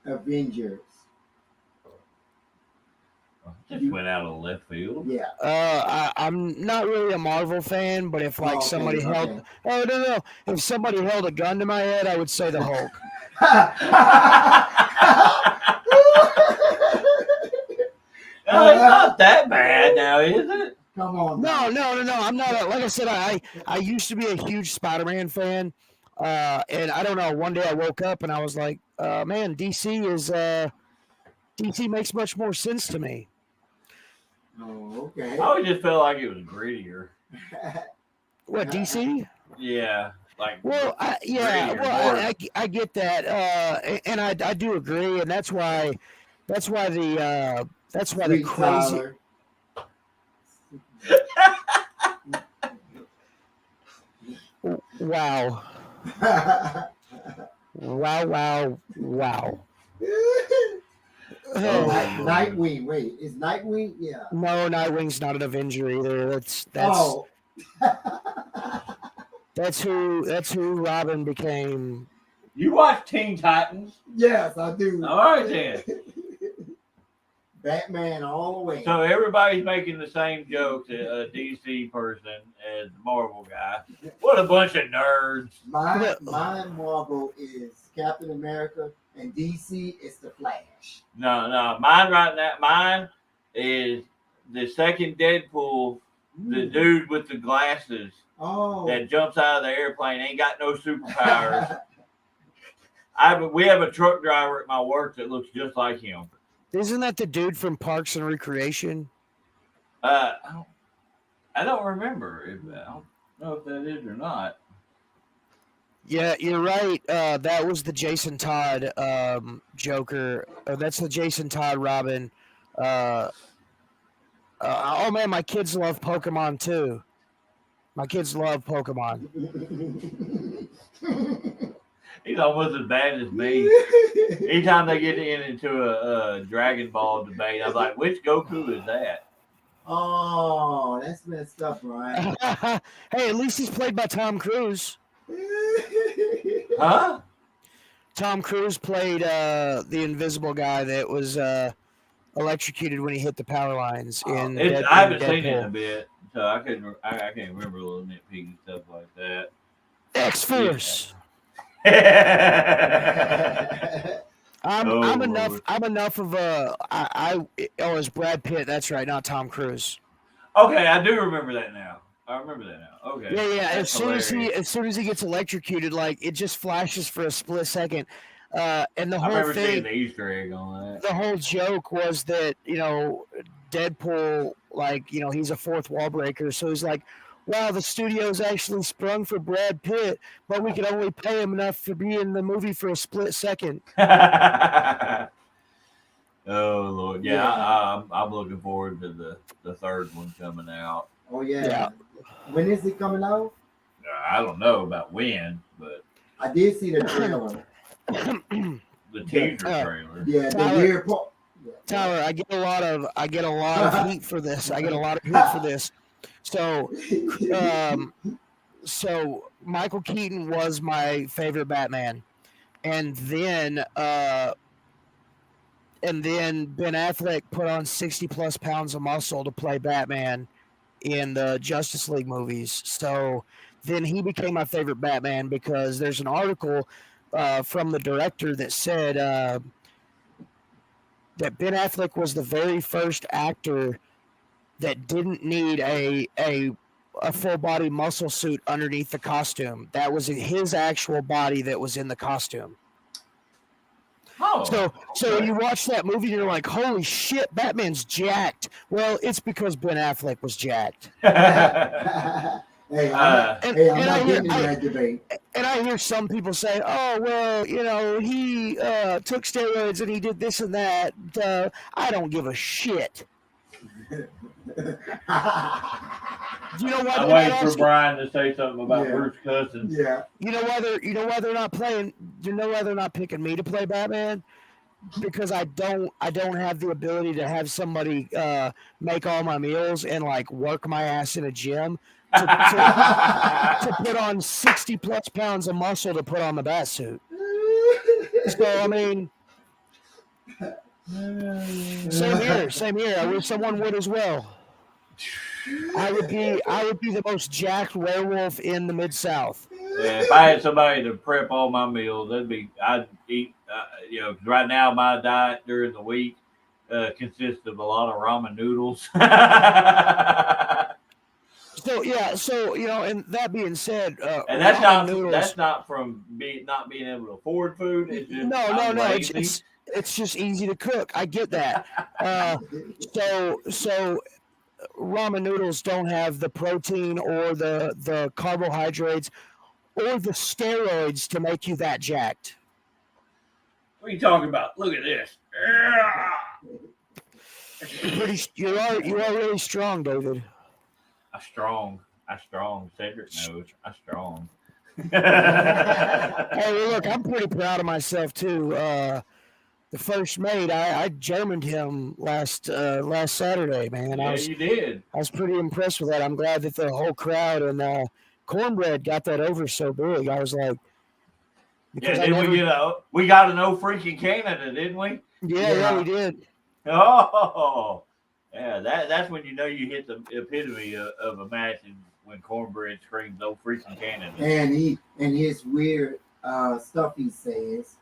Avengers? Just went out of left field. Yeah. I'm not really a Marvel fan, but if like somebody held, if somebody held a gun to my head, I would say the Hulk. No, it's not that bad now, is it? Come on. No. I'm not. Like I said, I used to be a huge Spider-Man fan, and I don't know. One day I woke up and I was like, man, DC makes much more sense to me. Oh, okay. I always just felt like it was grittier. What, DC? Yeah, like Well, I get that, and I do agree, and that's why the Sweet crazy. Tyler. Wow. Nightwing. Wait, is Nightwing? Yeah. No, Nightwing's not an Avenger either. That's who Robin became. You watch Teen Titans? Yes, I do. All right then. Batman all the way. So everybody's making the same jokes at a DC person as the Marvel guy. What a bunch of nerds. My Marvel is Captain America, and DC is the Flash. No. Mine is the second Deadpool, the dude with the glasses that jumps out of the airplane, ain't got no superpowers. We have a truck driver at my work that looks just like him. Isn't that the dude from Parks and Recreation? I don't remember. I don't know if that is or not. Yeah, you're right. That was the Jason Todd Joker. That's the Jason Todd Robin. Oh man, my kids love Pokemon too. My kids love Pokemon. He's almost as bad as me. Anytime they get into a Dragon Ball debate, I'm like, which Goku is that? Oh, that's messed up, right? Hey, at least he's played by Tom Cruise. Huh? Tom Cruise played the invisible guy that was electrocuted when he hit the power lines. I haven't seen it in a bit, so I can't remember little nitpicky stuff like that. X-Force. I'm enough of a it's Brad Pitt. That's right, not Tom Cruise. Okay, I do remember that now. I remember that now. Okay. Yeah. As soon as he gets electrocuted, like it just flashes for a split second, and the whole thing. Seeing the Easter egg on that. The whole joke was that Deadpool, he's a fourth wall breaker, so he's like, wow, the studio's actually sprung for Brad Pitt, but we could only pay him enough to be in the movie for a split second. Oh Lord, yeah. I'm looking forward to the third one coming out. Oh yeah. When is it coming out? I don't know about when, but I did see the trailer. The teaser trailer. Yeah, Tyler, the weird part. Tyler, I get a lot of heat for this. So Michael Keaton was my favorite Batman, and then Ben Affleck put on 60+ pounds of muscle to play Batman in the Justice League movies. So then he became my favorite Batman because there's an article from the director that said that Ben Affleck was the very first actor that didn't need a full body muscle suit underneath the costume. That was his actual body that was in the costume. Oh. So when you watch that movie, you're like, holy shit, Batman's jacked. Well, it's because Ben Affleck was jacked. Hey, I'm not getting in that debate. And I hear some people say, oh, well, you know, he took steroids and he did this and that. I don't give a shit. You know why I'm waiting for Brian to say something about Bruce Cousins. Yeah. You know why they're not playing? You know why they're not picking me to play Batman? Because I don't have the ability to have somebody make all my meals and like work my ass in a gym to put on 60 plus pounds of muscle to put on the bat suit. So I mean, same here. I wish someone would as well. I would be the most jacked werewolf in the Mid-South. Yeah, if I had somebody to prep all my meals, I'd eat. You know, 'cause right now my diet during the week consists of a lot of ramen noodles. So you know, and that being said, and that's not from not being able to afford food. It's just no. It's just easy to cook. I get that. So ramen noodles don't have the protein or the carbohydrates or the steroids to make you that jacked. What are you talking about? Look at this. You are really strong, David. I'm strong. Cedric knows I'm strong. Hey, well, look, I'm pretty proud of myself too. The first mate, I Germaned him last Saturday, man. You did. I was pretty impressed with that. I'm glad that the whole crowd and Cornbread got that over so big. I was like, we got a no freaking Canada, didn't we? Yeah, we did. Oh, yeah. That's when you know you hit the epitome of a match, when Cornbread screams no freaking Canada. And his weird stuff he says.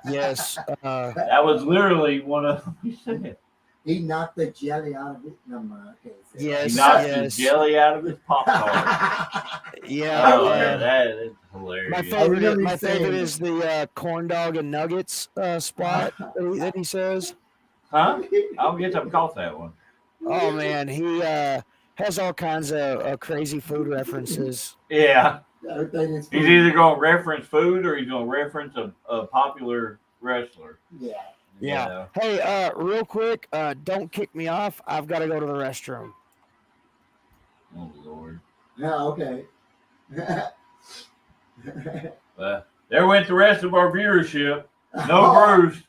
Yes. That was literally one of them he said. He knocked the jelly out of it. No, I can't say yes, he knocked the jelly out of his Pop-Tart. Yeah. That is hilarious. My favorite is the corn dog and nuggets spot that he says. Huh? I'll get them caught that one. Oh, man. He has all kinds of crazy food references. Yeah. He's either going to reference food or he's going to reference a popular wrestler. Yeah. Yeah. You know? Hey, real quick, don't kick me off. I've got to go to the restroom. Oh, Lord. Yeah, okay. There went the rest of our viewership. No Bruce.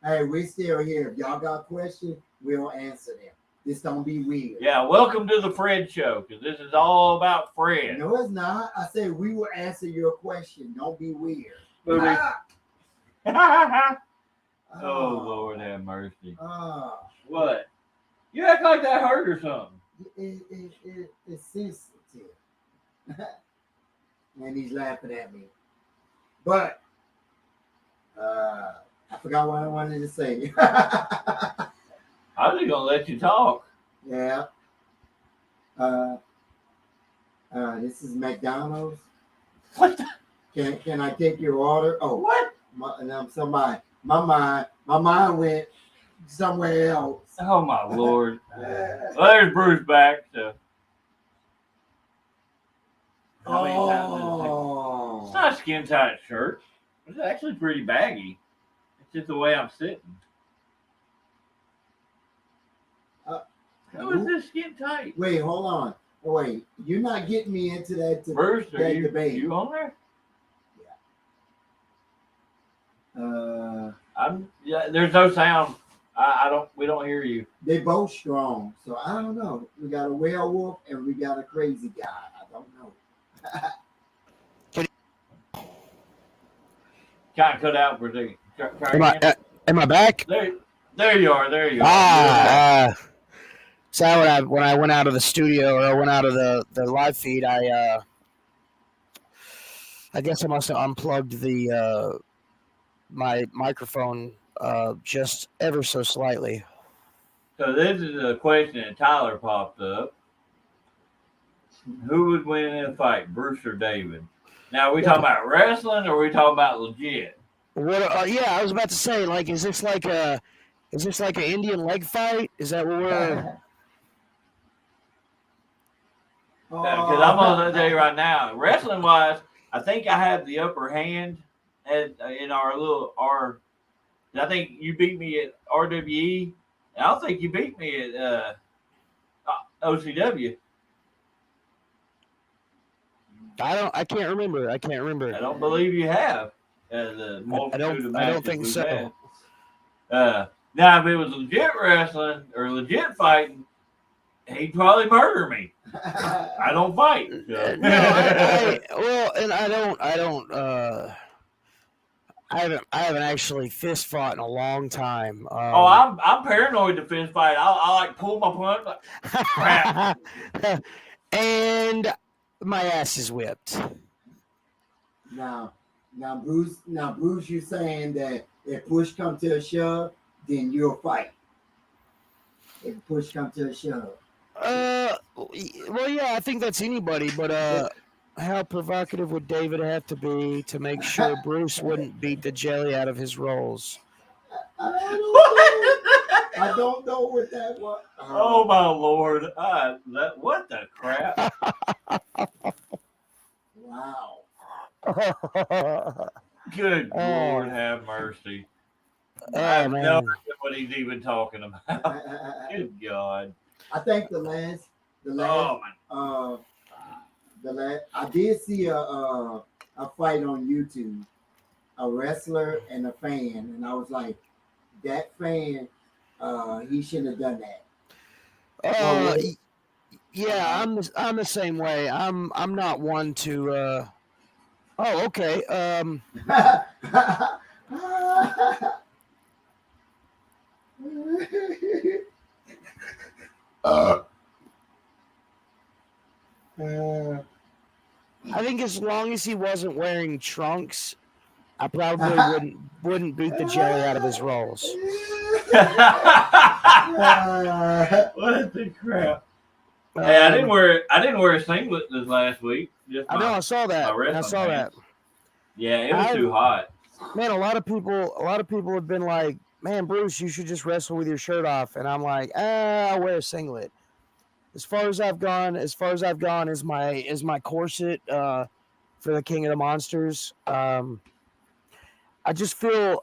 Hey, we're still here. If y'all got questions, we'll answer them. This don't be weird. Yeah, welcome to the Fred Show, because this is all about Fred. No, it's not. I said we will answer your question. Don't be weird. Oh, Lord have mercy. What? You act like that hurt or something. It's sensitive. And he's laughing at me. But I forgot what I wanted to say. I was just gonna let you talk. Yeah. This is McDonald's. What the? Can I take your order? Oh, what? My mind went somewhere else. Oh my Lord. Well, there's Bruce back. So. Oh. It's not a skin tight shirt. It's actually pretty baggy. It's just the way I'm sitting. How is this skin tight? Wait, hold on. Wait, you're not getting me into that, Bruce, that debate. You on there? Yeah. There's no sound. We don't hear you. They both strong, so I don't know. We got a werewolf and we got a crazy guy. I don't know. Kind of cut out for the. Am I back? There you are. So when I went out of the studio, or I went out of the live feed, I guess I must have unplugged my microphone just ever so slightly. So this is a question that Tyler popped up. Who would win in a fight, Bruce or David? Now, are we talking about wrestling or are we talking about legit? What? Yeah, I was about to say, like, is this like an Indian leg fight? Is that what we're? Because I'm gonna tell you right now, wrestling wise, I think I have the upper hand in our. I think you beat me at RWE. And I don't think you beat me at OCW. I can't remember. I can't remember. I don't believe you have. The multitude of matches I don't think we've so. had. Now, if it was legit wrestling or legit fighting, he'd probably murder me. I don't fight. So. No, I haven't actually fist fought in a long time. I'm paranoid to fist fight. I like pull my punch. Like, crap. And my ass is whipped. Now, Bruce, you're saying that if push come to a shove, then you'll fight. If push come to a shove. Well, yeah, I think that's anybody, but how provocative would David have to be to make sure Bruce wouldn't beat the jelly out of his rolls? I don't know what that was. Oh my Lord! What the crap? Wow. Good Lord, have mercy. I have no idea what he's even talking about. Good God. I think the last I did see a fight on YouTube, a wrestler and a fan, and I was like, that fan, he shouldn't have done that. Yeah, I'm the same way. I'm not one to. Oh, okay. I think as long as he wasn't wearing trunks, I probably wouldn't beat the jelly out of his rolls. What the crap? Hey, I didn't wear a singlet this last week. I know, I saw that. Yeah, it was too hot. Man, a lot of people have been like, "Man, Bruce, you should just wrestle with your shirt off." And I'm like, I'll wear a singlet. As far as I've gone is my corset for the King of the Monsters. I just feel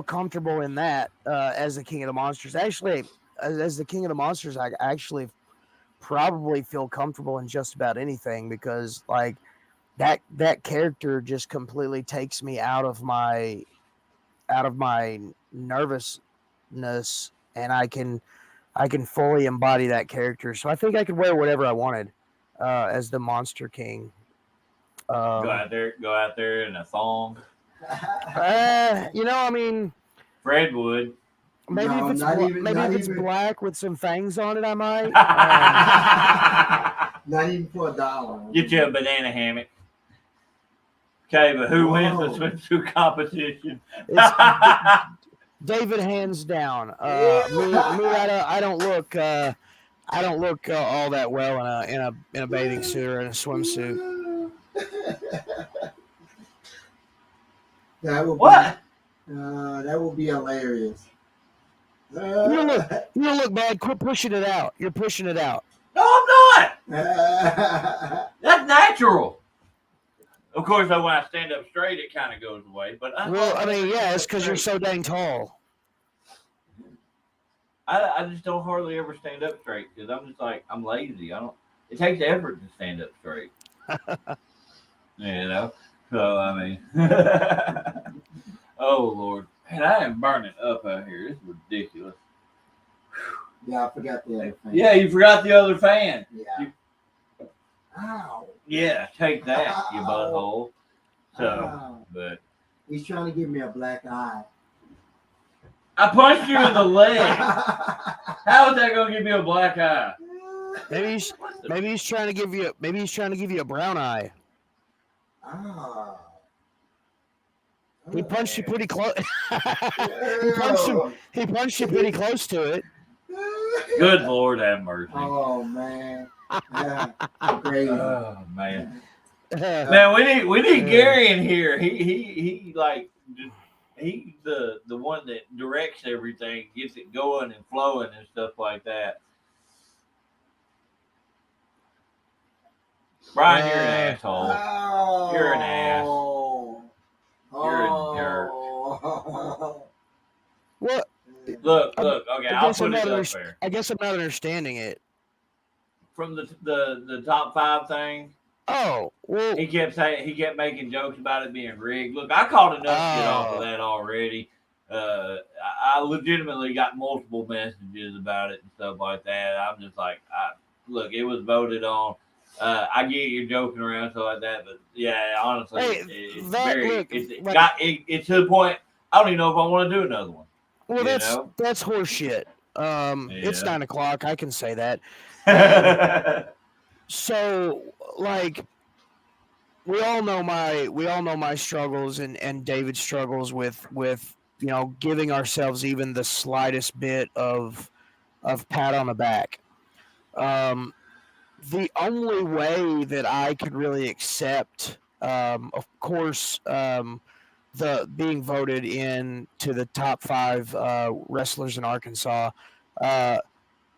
comfortable in that as the King of the Monsters. Actually, as the King of the Monsters, I actually probably feel comfortable in just about anything because like that character just completely takes me out of my nervousness, and I can fully embody that character. So I think I could wear whatever I wanted as the Monster King. Go out there in a thong. I mean, Fred would. Maybe if it's black with some fangs on it, I might. Not even for $1. Get you a banana hammock. Okay, but who wins the swimsuit competition? David, hands down. I don't look all that well in a bathing suit or in a swimsuit. That would be hilarious. You don't look bad. Quit pushing it out. You're pushing it out. No, I'm not. That's natural. Of course, though, when I stand up straight, it kind of goes away. But it's because you're so dang tall. I just don't hardly ever stand up straight because I'm just like I'm lazy. It takes effort to stand up straight. So I mean, oh Lord, man, I am burning up out here. This is ridiculous. Yeah, I forgot the other fan. Yeah, you forgot the other fan. Yeah. Ow. Yeah, take that, you butthole. So, but he's trying to give me a black eye. I punched you in the leg. How is that going to give you a black eye? Maybe he's trying to give you a brown eye. Ah. He punched you pretty close. He punched you pretty close to it. Good Lord, have mercy. Oh man. Yeah, crazy. Oh man. Man, we need Gary in here. He like he's the one that directs everything, gets it going and flowing and stuff like that. Brian, you're an asshole. Oh, You're an ass. You're a jerk. What? Look. Okay, I'll put it up there. I guess I'm not understanding it. From the top 5 thing. Oh, well, He kept making jokes about it being rigged. Look, I caught enough shit off of that already. I legitimately got multiple messages about it and stuff like that. I'm just like, look, it was voted on. I get you're joking around stuff like that, but yeah, honestly, it's to the point. I don't even know if I want to do another one. Well, that's horseshit. It's 9 o'clock. I can say that. So, like, we all know my struggles and David's struggles with giving ourselves even the slightest bit of pat on the back. The only way that I could really accept, of course, the being voted in to the top 5 wrestlers in Arkansas.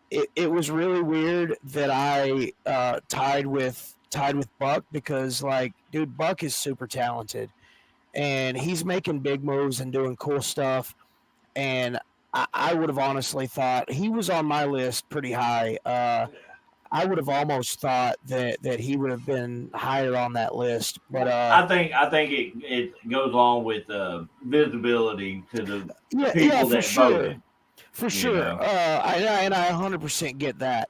It was really weird that I tied with Buck because, like, dude, Buck is super talented and he's making big moves and doing cool stuff. And I would have honestly thought he was on my list pretty high. I would have almost thought that he would have been higher on that list, but I think it goes along with visibility to the people that voted. For sure. I 100% get that.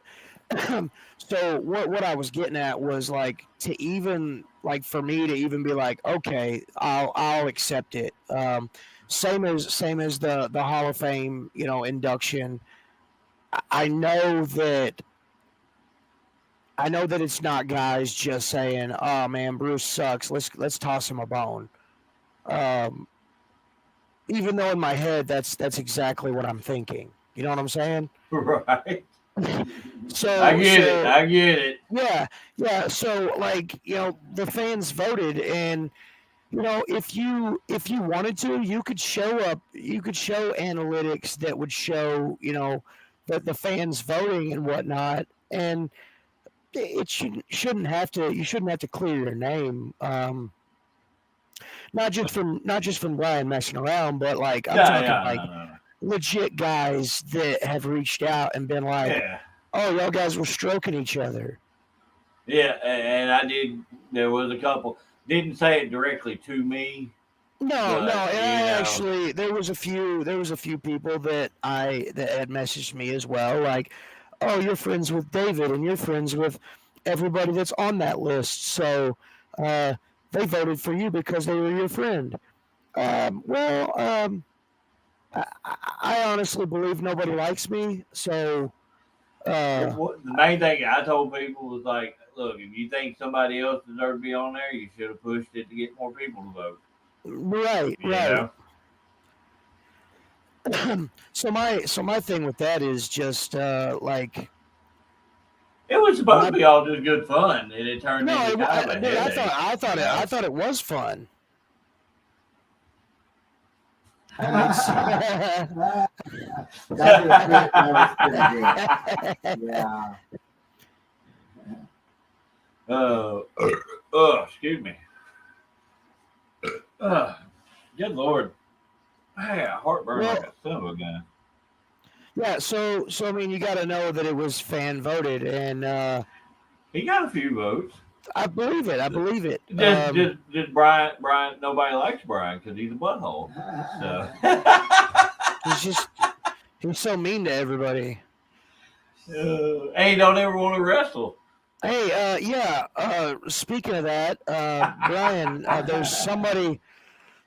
So what I was getting at was, like, to even, like, for me to even be like, okay, I'll accept it. Same as the Hall of Fame, induction. I know that it's not guys just saying, "Oh man, Bruce sucks. Let's toss him a bone." Even though in my head that's exactly what I'm thinking. You know what I'm saying? Right. So I get it. Yeah. So, like, the fans voted, and if you wanted to, you could show analytics that would show that the fans voting and whatnot, and it shouldn't have to clear your name. Not just from Brian messing around, but, like, I'm talking legit guys that have reached out and been like, "Oh, y'all guys were stroking each other." Yeah, and I did. There was a couple. Didn't say it directly to me. No. And actually, there was a few people that had messaged me as well, like, "Oh, you're friends with David, and you're friends with everybody that's on that list, so they voted for you because they were your friend." I honestly believe nobody likes me, so. The main thing I told people was, like, look, if you think somebody else deserved to be on there, you should have pushed it to get more people to vote. Right. So my thing with that is just like. It was supposed to be all just good fun, and it turned into kind of a headache. I thought it was fun. That was pretty good. Yeah. Excuse me. Good Lord. Heartburn like a son of a gun. Yeah, so I mean, you got to know that it was fan voted, and he got a few votes. I believe it. Just Brian. Nobody likes Brian because he's a butthole. So. he's so mean to everybody. Hey, don't ever want to wrestle. Hey, speaking of that, Brian, there's somebody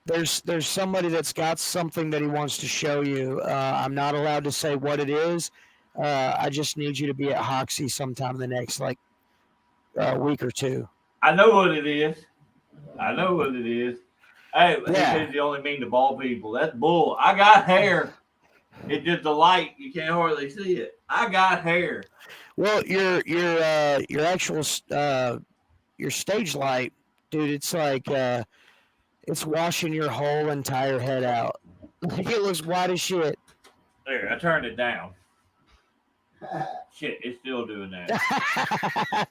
that's got something that he wants to show you. I'm not allowed to say what it is. I just need you to be at Hoxie sometime in the next week or two. I know what it is. Hey, he says you only mean to bald people. That's bull. I got hair. It's just a light. You can't hardly see it. I got hair. Well, your actual your stage light, dude. It's like It's washing your whole entire head out. Like it looks white as shit. There, I turned it down. Shit, it's still doing that.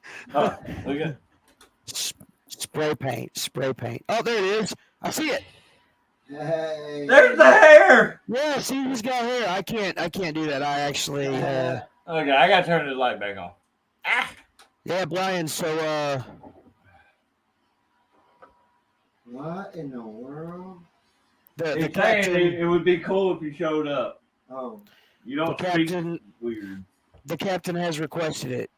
Look at Spray paint. Oh, there it is. I see it. Hey. there's the hair. Yeah, see, he's got hair. I can't do that. I actually. Okay, I gotta turn the light back on. Ah. Yeah, Brian. So What in the world? the He's saying captain. it would be cool if you showed up. Oh, You don't The speak captain- weird. The captain has requested it.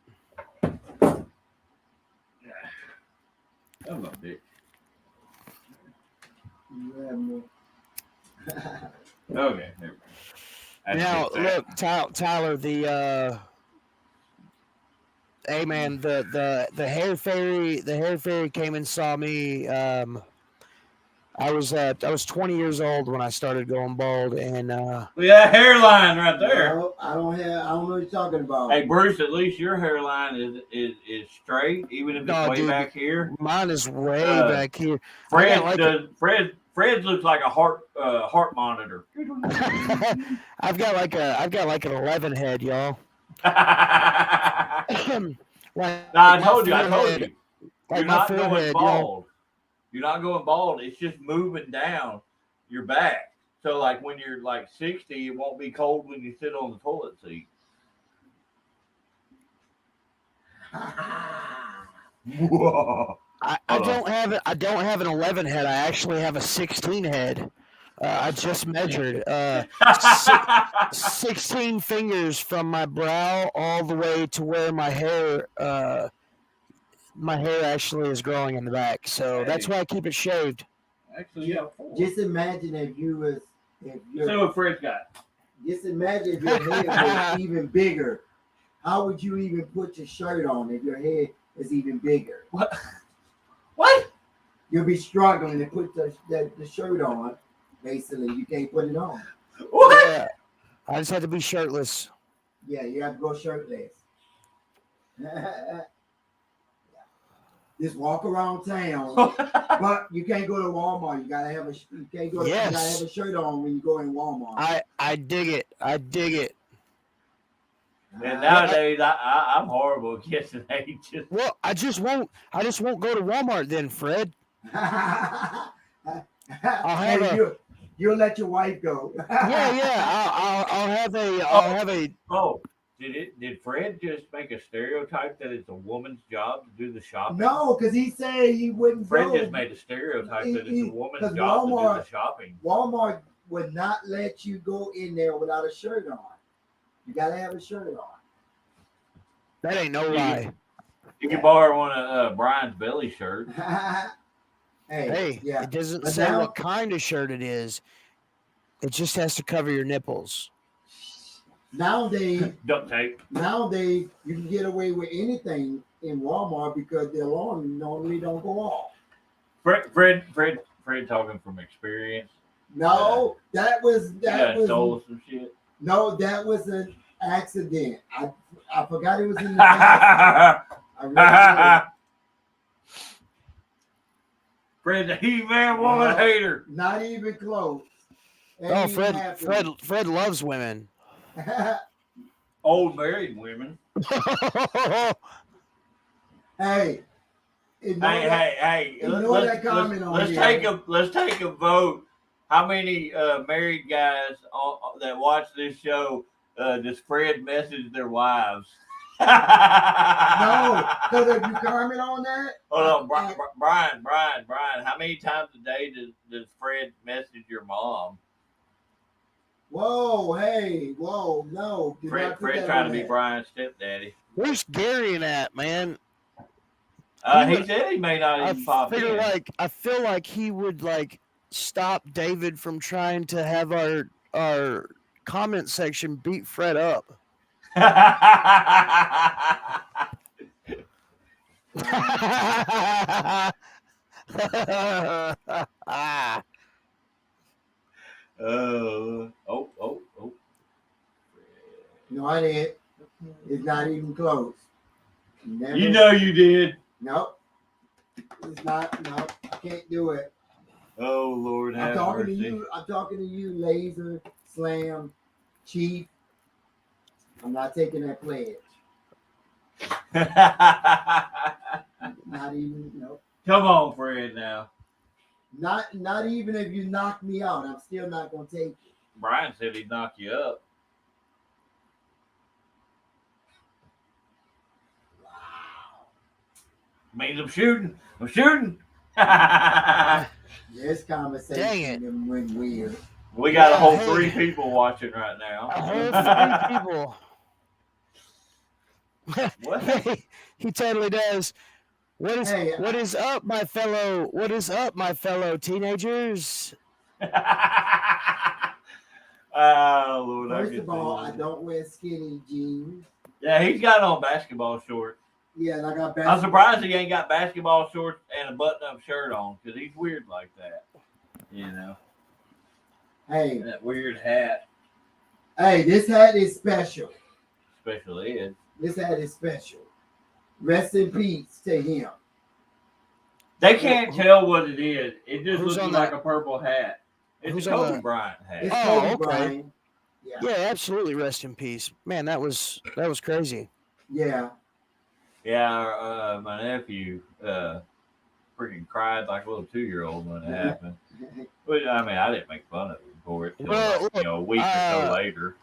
I'm a bitch. you have more. Okay, there we go. That's Now it, that. look, Tyler. Hey man, the hair fairy came and saw me. I was 20 years old when I started going bald, and We got a hairline right there. No, I don't know what you're talking about. Hey Bruce, at least your hairline is straight, even if it's No, way dude. back here. mine is way back here. Fred looks like a heart monitor. I've got like an 11 head, y'all. Like, I told you. like You're my not going forehead, bald. You're not going bald. It's just moving down your back. So like when you're like 60, it won't be cold when you sit on the toilet seat. Whoa. I don't have an 11 head. I actually have a 16 head. I just measured 16 fingers from my brow all the way to where my hair actually is growing in the back. So that's why I keep it shaved. Actually, yeah. 4. Just imagine if See what Fred's got. just imagine if your head was even bigger. How would you even put your shirt on if your head is even bigger? What? You'll be struggling to put the shirt on. Basically, you can't put it on. What? Yeah, I just had to be shirtless. Yeah, you have to go shirtless. Just walk around town, but you can't go to Walmart. You gotta have a you gotta have a shirt on when you go in Walmart. I dig it. And nowadays, I'm horrible at guessing ages. Well, I just won't go to Walmart then, Fred. You'll let your wife go. Yeah. I'll have a. Oh, did Fred just make a stereotype that it's a woman's job to do the shopping? No, because he said he wouldn't Fred go. just made a stereotype that it's a woman's 'cause job to do the shopping. Walmart would not let you go in there without a shirt on. You gotta have a shirt on. That ain't no lie. You can borrow one of Brian's belly shirts. Hey, yeah. it doesn't But say now- what kind of shirt it is. It just has to cover your nipples. Nowadays, Duct tape. you can get away with anything in Walmart because the alarm normally don't go off. Fred talking from experience. No, that was Stole some shit. no, that was an accident. I forgot it was in the past. I really did. Fred's a He-Man woman No. hater. Not even close. Oh, Fred loves women. Old married women. Hey. Hey. Ignore that comment on let's here. take a vote. How many married guys that watch this show does Fred message their wives? No, because if you comment on that, Hold on, Brian. How many times a day does Fred message your mom? whoa, no. Do not Fred put that trying on to be there. Brian's stepdaddy. Where's Gary at, man? He said he may not even pop in. I feel like he would stop David from trying to have our comment section beat Fred up. Oh. No, I didn't. It's not even close. Never. You know you did. Nope. It's not. No, I can't do it. Oh Lord, I'm have talking to mercy. you. I'm talking to you, Laser, Slam, Chief. I'm not taking that pledge. Not even no. Come on, Fred. Now, Not even if you knock me out, I'm still not gonna take it. Brian said he'd knock you up. Wow. Means I'm shooting. I'm shooting. This conversation went weird. We got a whole Hey. 3 people watching right now. A whole 3 people. What? Hey, he totally does. What is Hey, what is up, my fellow? What is up, my fellow teenagers? Oh Lord! First of all, I don't wear skinny jeans. Yeah, he's got on basketball shorts. Yeah, and I got I'm surprised he ain't got basketball shorts and a button-up shirt on because he's weird like that. You know. Hey, That weird hat. hey, this hat is special. Special ed. This hat is special. Rest in peace to him. They can't tell what it is. It just Who's looks on like that? a purple hat. It's Who's a on Kobe that? Bryant hat. It's Oh, Kobe okay. Bryant. Yeah, absolutely. Rest in peace, man. That was crazy. Yeah. Yeah, my nephew freaking cried like a little 2-year-old when it happened. But I mean, I didn't make fun of him for it till Well, like, a week or so later.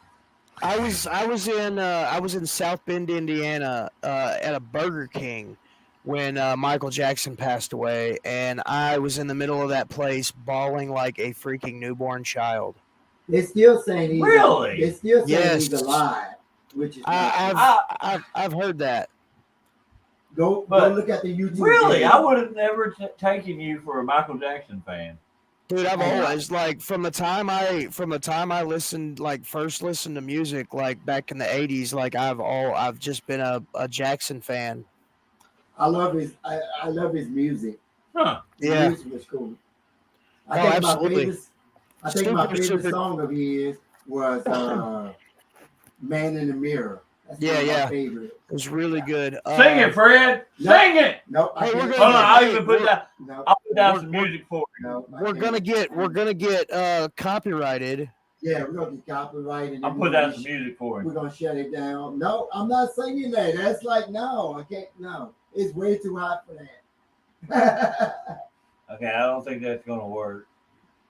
I was in South Bend, Indiana, at a Burger King when Michael Jackson passed away, and I was in the middle of that place bawling like a freaking newborn child. They're still saying he's Really? They're still saying Yes. he's alive, which is not I've heard that. go But look at the YouTube. Really, video. I would have never taken you for a Michael Jackson fan. Dude, I've Hey, always like from the time I listened first listened to music like back in the 80s, like I've just been a Jackson fan. I love his music. Huh. The Yeah. music was cool. Oh, absolutely. I think my favorite Super. song of his was "Man in the Mirror." That's Yeah, one of my yeah. favorite. It was really good. Sing it, Fred. Sing it. Nope. Hey, we're can't gonna Hold on, sing I'll it. even put that. Nope. I'll put down We're- some music for you. Nope, I We're gonna get copyrighted. Yeah, we're gonna get copyrighted. I'll put down some music for We're you. gonna shut it down. No, I'm not singing that. That's like no, I can't. No, it's way too hot for that. Okay, I don't think that's gonna work.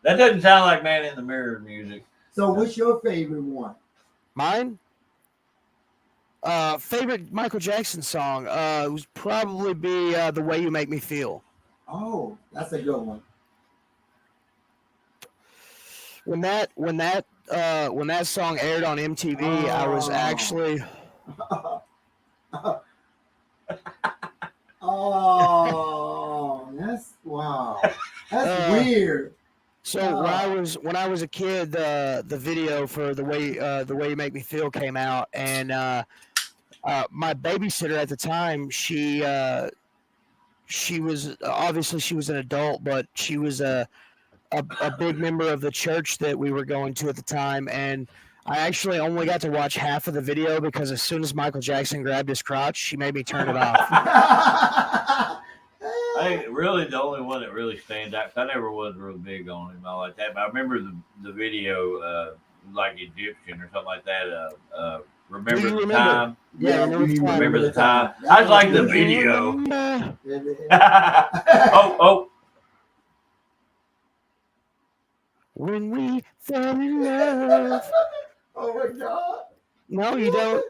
That doesn't sound like Man in the Mirror music. So, what's your favorite one? Mine? Favorite Michael Jackson song would probably be "The Way You Make Me Feel." Oh, that's a good one. When that song aired on MTV, I was Oh. actually Oh, that's wow. That's weird. so when I was a kid, the video for the way You Make Me Feel came out, and my babysitter at the time, she was obviously she was an adult, but she was a big member of the church that we were going to at the time, and I actually only got to watch half of the video because as soon as Michael Jackson grabbed his crotch, she made me turn it off. I think really the only one that really stands out, 'cause I never was real big on him all like that, but I remember the video, like Egyptian or something like that. Remember Do you the remember? time? Yeah, Remember the time? I just like the video. Remember oh, when we fell in love. Oh my God. No, you don't.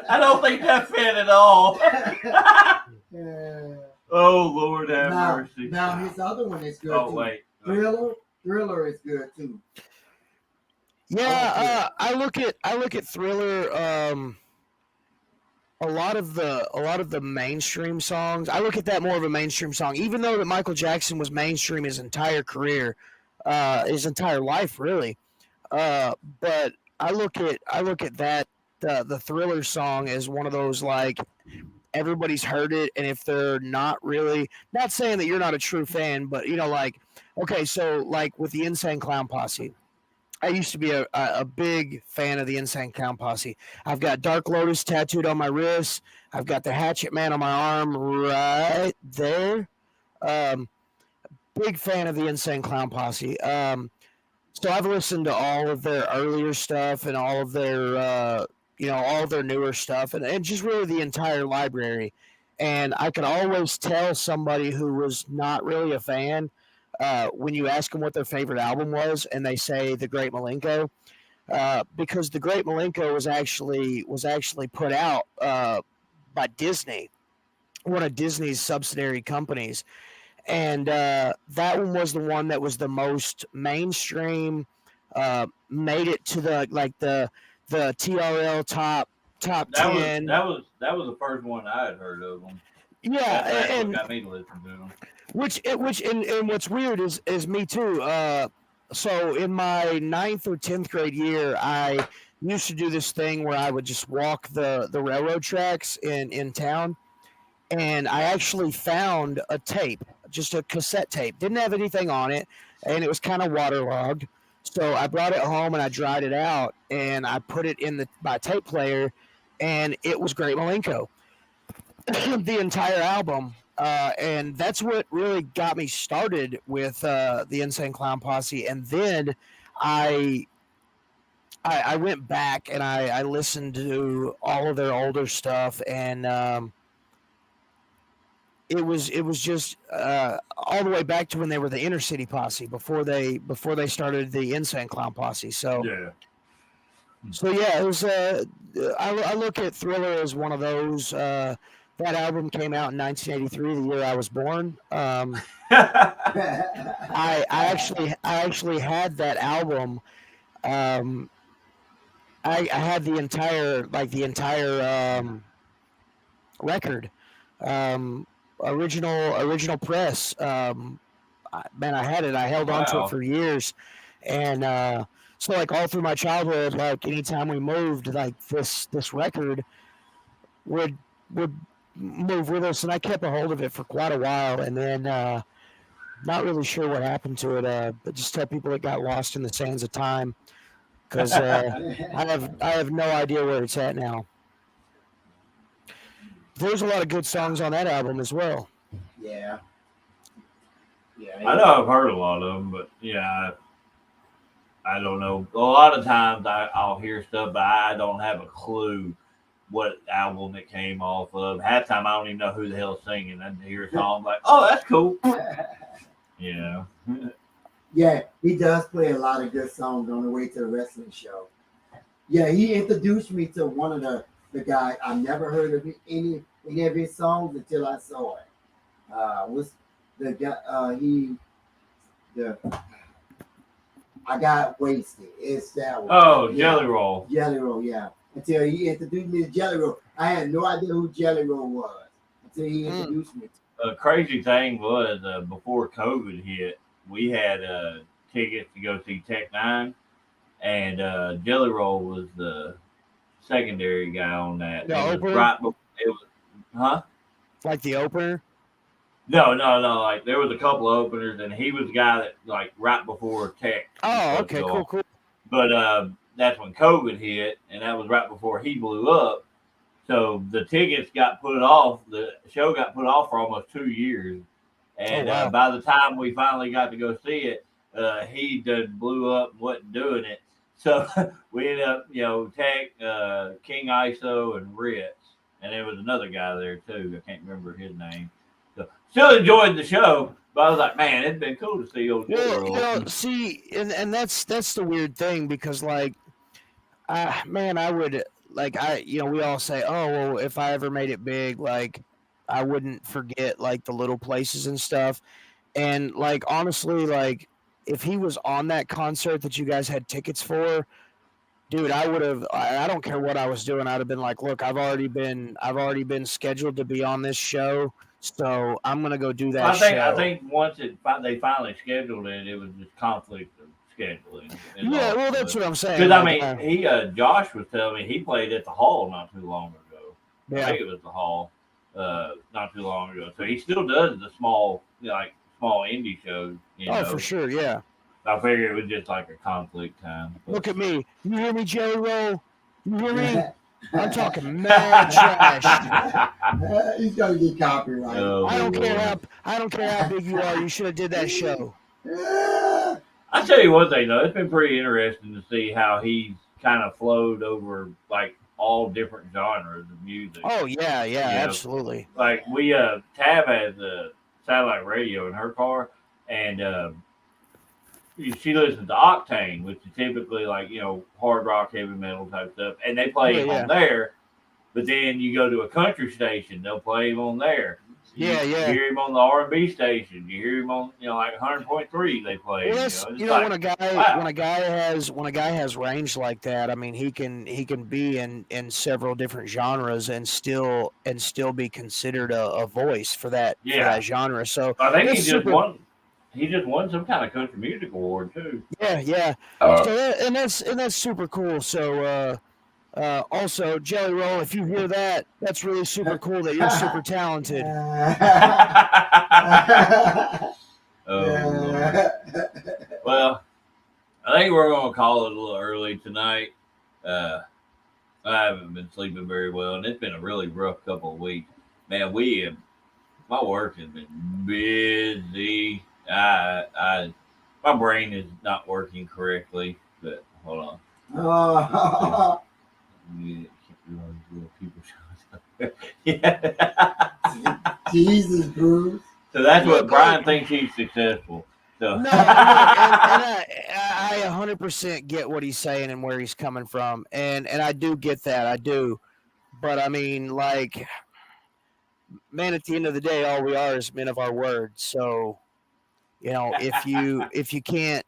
I don't think that fit at all. Yeah. Oh Lord have now, mercy. now his other one is good Oh too. wait. Thriller is good too. Yeah, I look at Thriller. A lot of the mainstream songs. I look at that more of a mainstream song, even though that Michael Jackson was mainstream his entire career, his entire life, really. But I look at that the Thriller song as one of those like everybody's heard it, and if they're not saying that you're not a true fan, but like okay, so like with the Insane Clown Posse. I used to be a big fan of the Insane Clown Posse. I've got Dark Lotus tattooed on my wrist. I've got the Hatchet Man on my arm right there. big fan of the Insane Clown Posse. So I've listened to all of their earlier stuff and all of their, all of their newer stuff, and just really the entire library. And I could always tell somebody who was not really a fan when you ask them what their favorite album was, and they say The Great Malenko, because The Great Malenko was actually put out by Disney, one of Disney's subsidiary companies, and that one was the one that was the most mainstream. Made it to the TRL top That 10. was the first one I had heard of them. Yeah, That's what and got me to listen to them. and what's weird is me too. So in my 9th or 10th grade year, I used to do this thing where I would just walk the railroad tracks in town, and I actually found a tape, just a cassette tape. Didn't have anything on it, and it was kind of waterlogged. So I brought it home and I dried it out, and I put it in my tape player, and it was Great Malenko, the entire album. And that's what really got me started with the Insane Clown Posse. And then I went back and I listened to all of their older stuff, and it was just all the way back to when they were the Inner City Posse before they started the Insane Clown Posse. So yeah, it was. I look at Thriller as one of those. That album came out in 1983, the year I was born. I actually had that album. I had the entire record. Original press. Man, I had it. I held on to it for years, and so like all through my childhood, like anytime we moved, like this record would move with us, and I kept a hold of it for quite a while, and then not really sure what happened to it. But just tell people it got lost in the sands of time, because I have no idea where it's at now. There's a lot of good songs on that album as well. Yeah. I know I've heard a lot of them, but yeah, I don't know. A lot of times I'll hear stuff, but I don't have a clue what album it came off of. Half the time I don't even know who the hell's singing. I hear a song like, oh, that's cool. Yeah. Yeah, he does play a lot of good songs on the way to the wrestling show. Yeah, he introduced me to one of the guy. I never heard of any of his songs until I saw it. Was the guy I got wasted. It's that one. Oh, yeah. Jelly Roll. Jelly Roll, yeah. Until he introduced me to Jelly Roll. I had no idea who Jelly Roll was until he introduced me. The crazy thing was before COVID hit, we had tickets to go see Tech Nine, and Jelly Roll was the secondary guy on that. The opener? Right before, it was, huh? Like the opener? No. Like there was a couple of openers, and he was the guy that like right before Tech. Oh, okay, cool. But that's when COVID hit, and that was right before he blew up. So the tickets got put off. The show got put off for almost 2 years, and by the time we finally got to go see it, he done blew up and wasn't doing it. So we ended up, Tech, King ISO, and Ritz, and there was another guy there too. I can't remember his name. So still enjoyed the show, but I was like, man, it'd been cool to see old Joe. See, and that's the weird thing, because like, I would we all say, oh well, if I ever made it big, like I wouldn't forget like the little places and stuff, and like honestly, like if he was on that concert that you guys had tickets for, dude, I would have. I don't care what I was doing. I'd have been like, look, I've already been scheduled to be on this show, so I'm gonna go do that. I think once they finally scheduled it, it was just conflict of scheduling. Yeah, well, that's what I'm saying. Because I mean, Josh was telling me he played at the Hall not too long ago. Yeah. I think it was the Hall not too long ago. So he still does the small indie shows. For sure, yeah. I figured it was just like a conflict time. Look at me. You hear me, Jelly Roll? You hear me? I'm talking mad trash. He's gonna get copyrighted. Oh, I don't care Lord. how big you are. You should have did that show. I tell you one thing though, it's been pretty interesting to see how he's kind of flowed over like all different genres of music. Oh yeah, You know, absolutely. like we Tab has a satellite radio in her car, and she listens to Octane, which is typically like hard rock, heavy metal type stuff, and they play him on there. But then you go to a country station, they'll play him on there. You hear him on the R&B station. You hear him on like 100.3. They play. Well, when a guy has range like that, I mean, he can be in several different genres and still be considered a voice for that genre. So I think he just won some kind of country music award too. Yeah. So that's super cool. So also, Jelly Roll, if you hear that, that's really super cool that you're super talented. Well, I think we're going to call it a little early tonight. I haven't been sleeping very well, and it's been a really rough couple of weeks. Man, my work has been busy. My brain is not working correctly, but hold on. Jesus, Bruce. So that's what Brian thinks he's successful. So. No, and I 100% get what he's saying and where he's coming from, and I do get that, I do. But I mean, like, man, at the end of the day, all we are is men of our word. So, if you can't.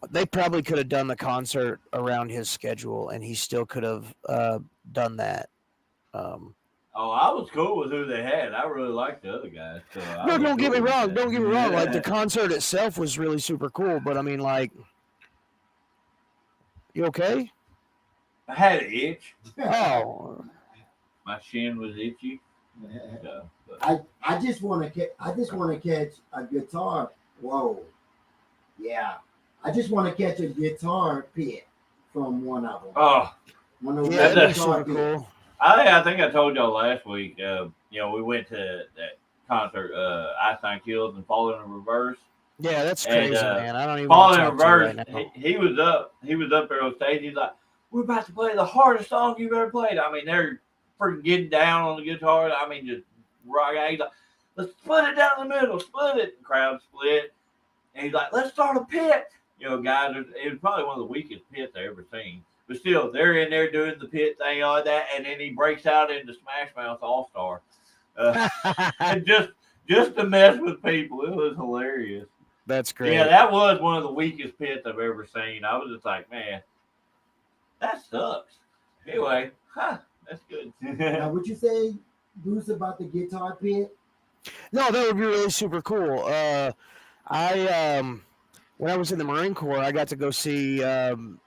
They probably could have done the concert around his schedule, and he still could have done that. I was cool with who they had. I really liked the other guys. So no, don't get me wrong. Don't get me wrong. Like, the concert itself was really super cool, but I mean, like, you okay? I had an itch. Oh, my shin was itchy. So, I just want to catch a guitar. Whoa, yeah. I just want to catch a guitar pit from one of them. Oh, that's super cool. I think I told y'all last week. We went to that concert, Einstein Kills and Falling in Reverse. Yeah, that's crazy, man. I don't even Falling in want to talk Reverse. to you right now. He was up there on stage. He's like, "We're about to play the hardest song you've ever played." I mean, they're freaking getting down on the guitar. I mean, just rock out. He's like, "Let's split it down the middle, split it." The crowd split, and he's like, "Let's start a pit." Guys, it was probably one of the weakest pits I ever seen. But still, they're in there doing the pit thing, all that, and then he breaks out into Smash Mouth All-Star. And just to mess with people. It was hilarious. That's great. Yeah, that was one of the weakest pits I've ever seen. I was just like, man, that sucks. Anyway, that's good. Now, would you say, Bruce, about the guitar pit? No, that would be really super cool. When I was in the Marine Corps, I got to go see some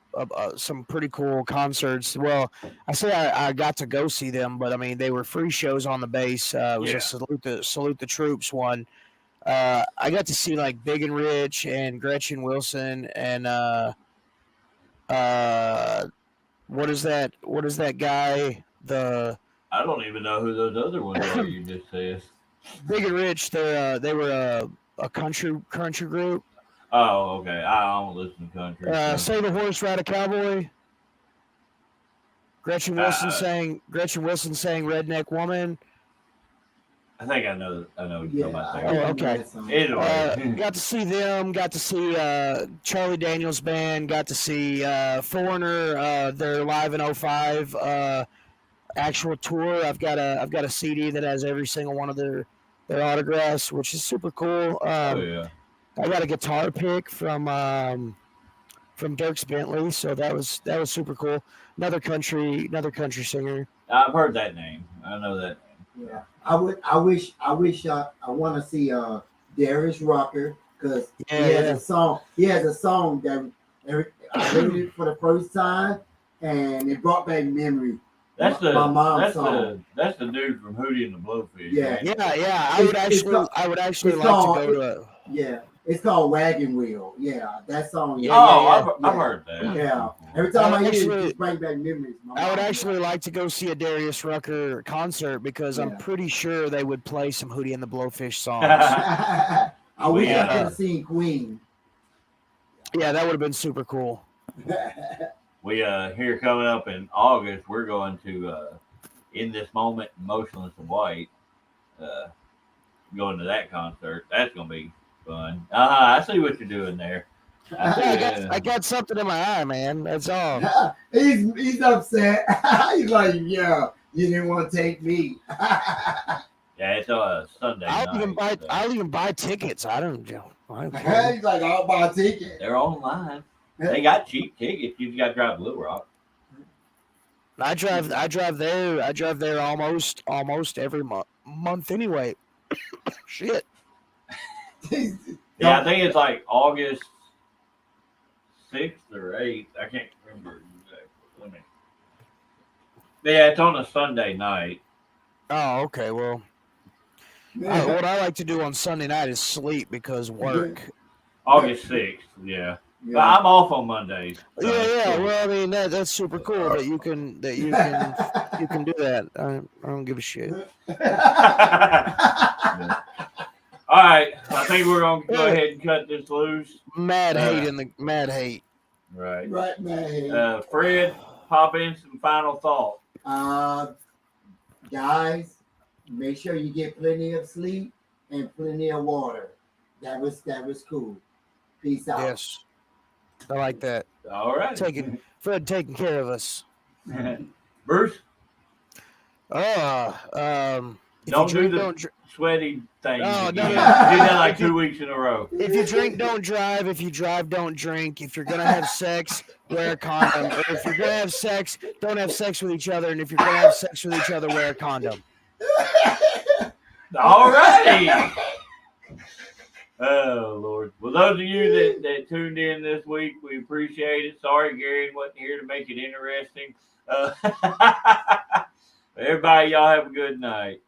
pretty cool concerts. Well, I got to go see them, but I mean, they were free shows on the base. It was a salute the troops one. I got to see like Big and Rich and Gretchen Wilson and what is that guy? I don't even know who those other ones are you just said. Big and Rich, they were a country group. Oh, okay. I don't listen to country. Save a Horse, Ride a Cowboy. Gretchen Wilson sang "Redneck Woman." I think I know what you're talking about. Okay. Anyway. Got to see them. Got to see Charlie Daniels Band. Got to see Foreigner. Their Live in 05 actual tour. I've got a CD that has every single one of their autographs, which is super cool. I got a guitar pick from Dierks Bentley, so that was super cool. Another country singer. I've heard that name. I know that name. Yeah, I want to see Darius Rucker because he has a song. He has a song that I heard it for the first time, and it brought back memory. That's my mom's song. That's the dude from Hootie and the Blowfish. Yeah. I would actually like to go to. Yeah. It's called Wagon Wheel. Yeah, that song. Yeah, I've heard that. Yeah. Every time I hear it, Actually- it just brings back memories. My I would mom actually like to go see a Darius Rucker concert because I'm Yeah. pretty sure they would play some Hootie and the Blowfish songs. I wish I Yeah. could have seen Queen. Yeah, that would have been super cool. We here coming up in August, we're going to In This Moment, Motionless and White. Going to that concert. That's gonna be fun. I see what you're doing there. I got something in my eye, man. That's all. He's upset. He's like, yeah, you didn't want to take me. Yeah, it's a Sunday night. I'll even buy tickets. I don't care. He's like, I'll buy a ticket. They're online. They got cheap tickets. You just got to drive to Little Rock. I drive there almost every month anyway. Shit. Yeah, I think it's like August 6th or 8th. I can't remember exactly. Yeah, it's on a Sunday night. Oh, okay. Well, what I like to do on Sunday night is sleep because work. August 6th, yeah. But I'm off on Mondays. So Yeah. cool. Well, I mean that's super cool that you can do that. I don't give a shit. All right, I think we're gonna go ahead and cut this loose. Mad hate. Right. Right, man. Fred, pop in some final thoughts. Guys, make sure you get plenty of sleep and plenty of water. That was cool. Peace out. Yes, I like that. All right. Fred taking care of us. Bruce, Don't sweaty thing. No, again. no. You did that like 2 weeks in a row. If you drink, don't drive. If you drive, don't drink. If you're gonna have sex, wear a condom. Or if you're gonna have sex, don't have sex with each other. And if you're gonna have sex with each other, wear a condom. All righty. Oh, Lord. Well, those of you that tuned in this week, we appreciate it. Sorry Gary wasn't here to make it interesting. Everybody, y'all have a good night.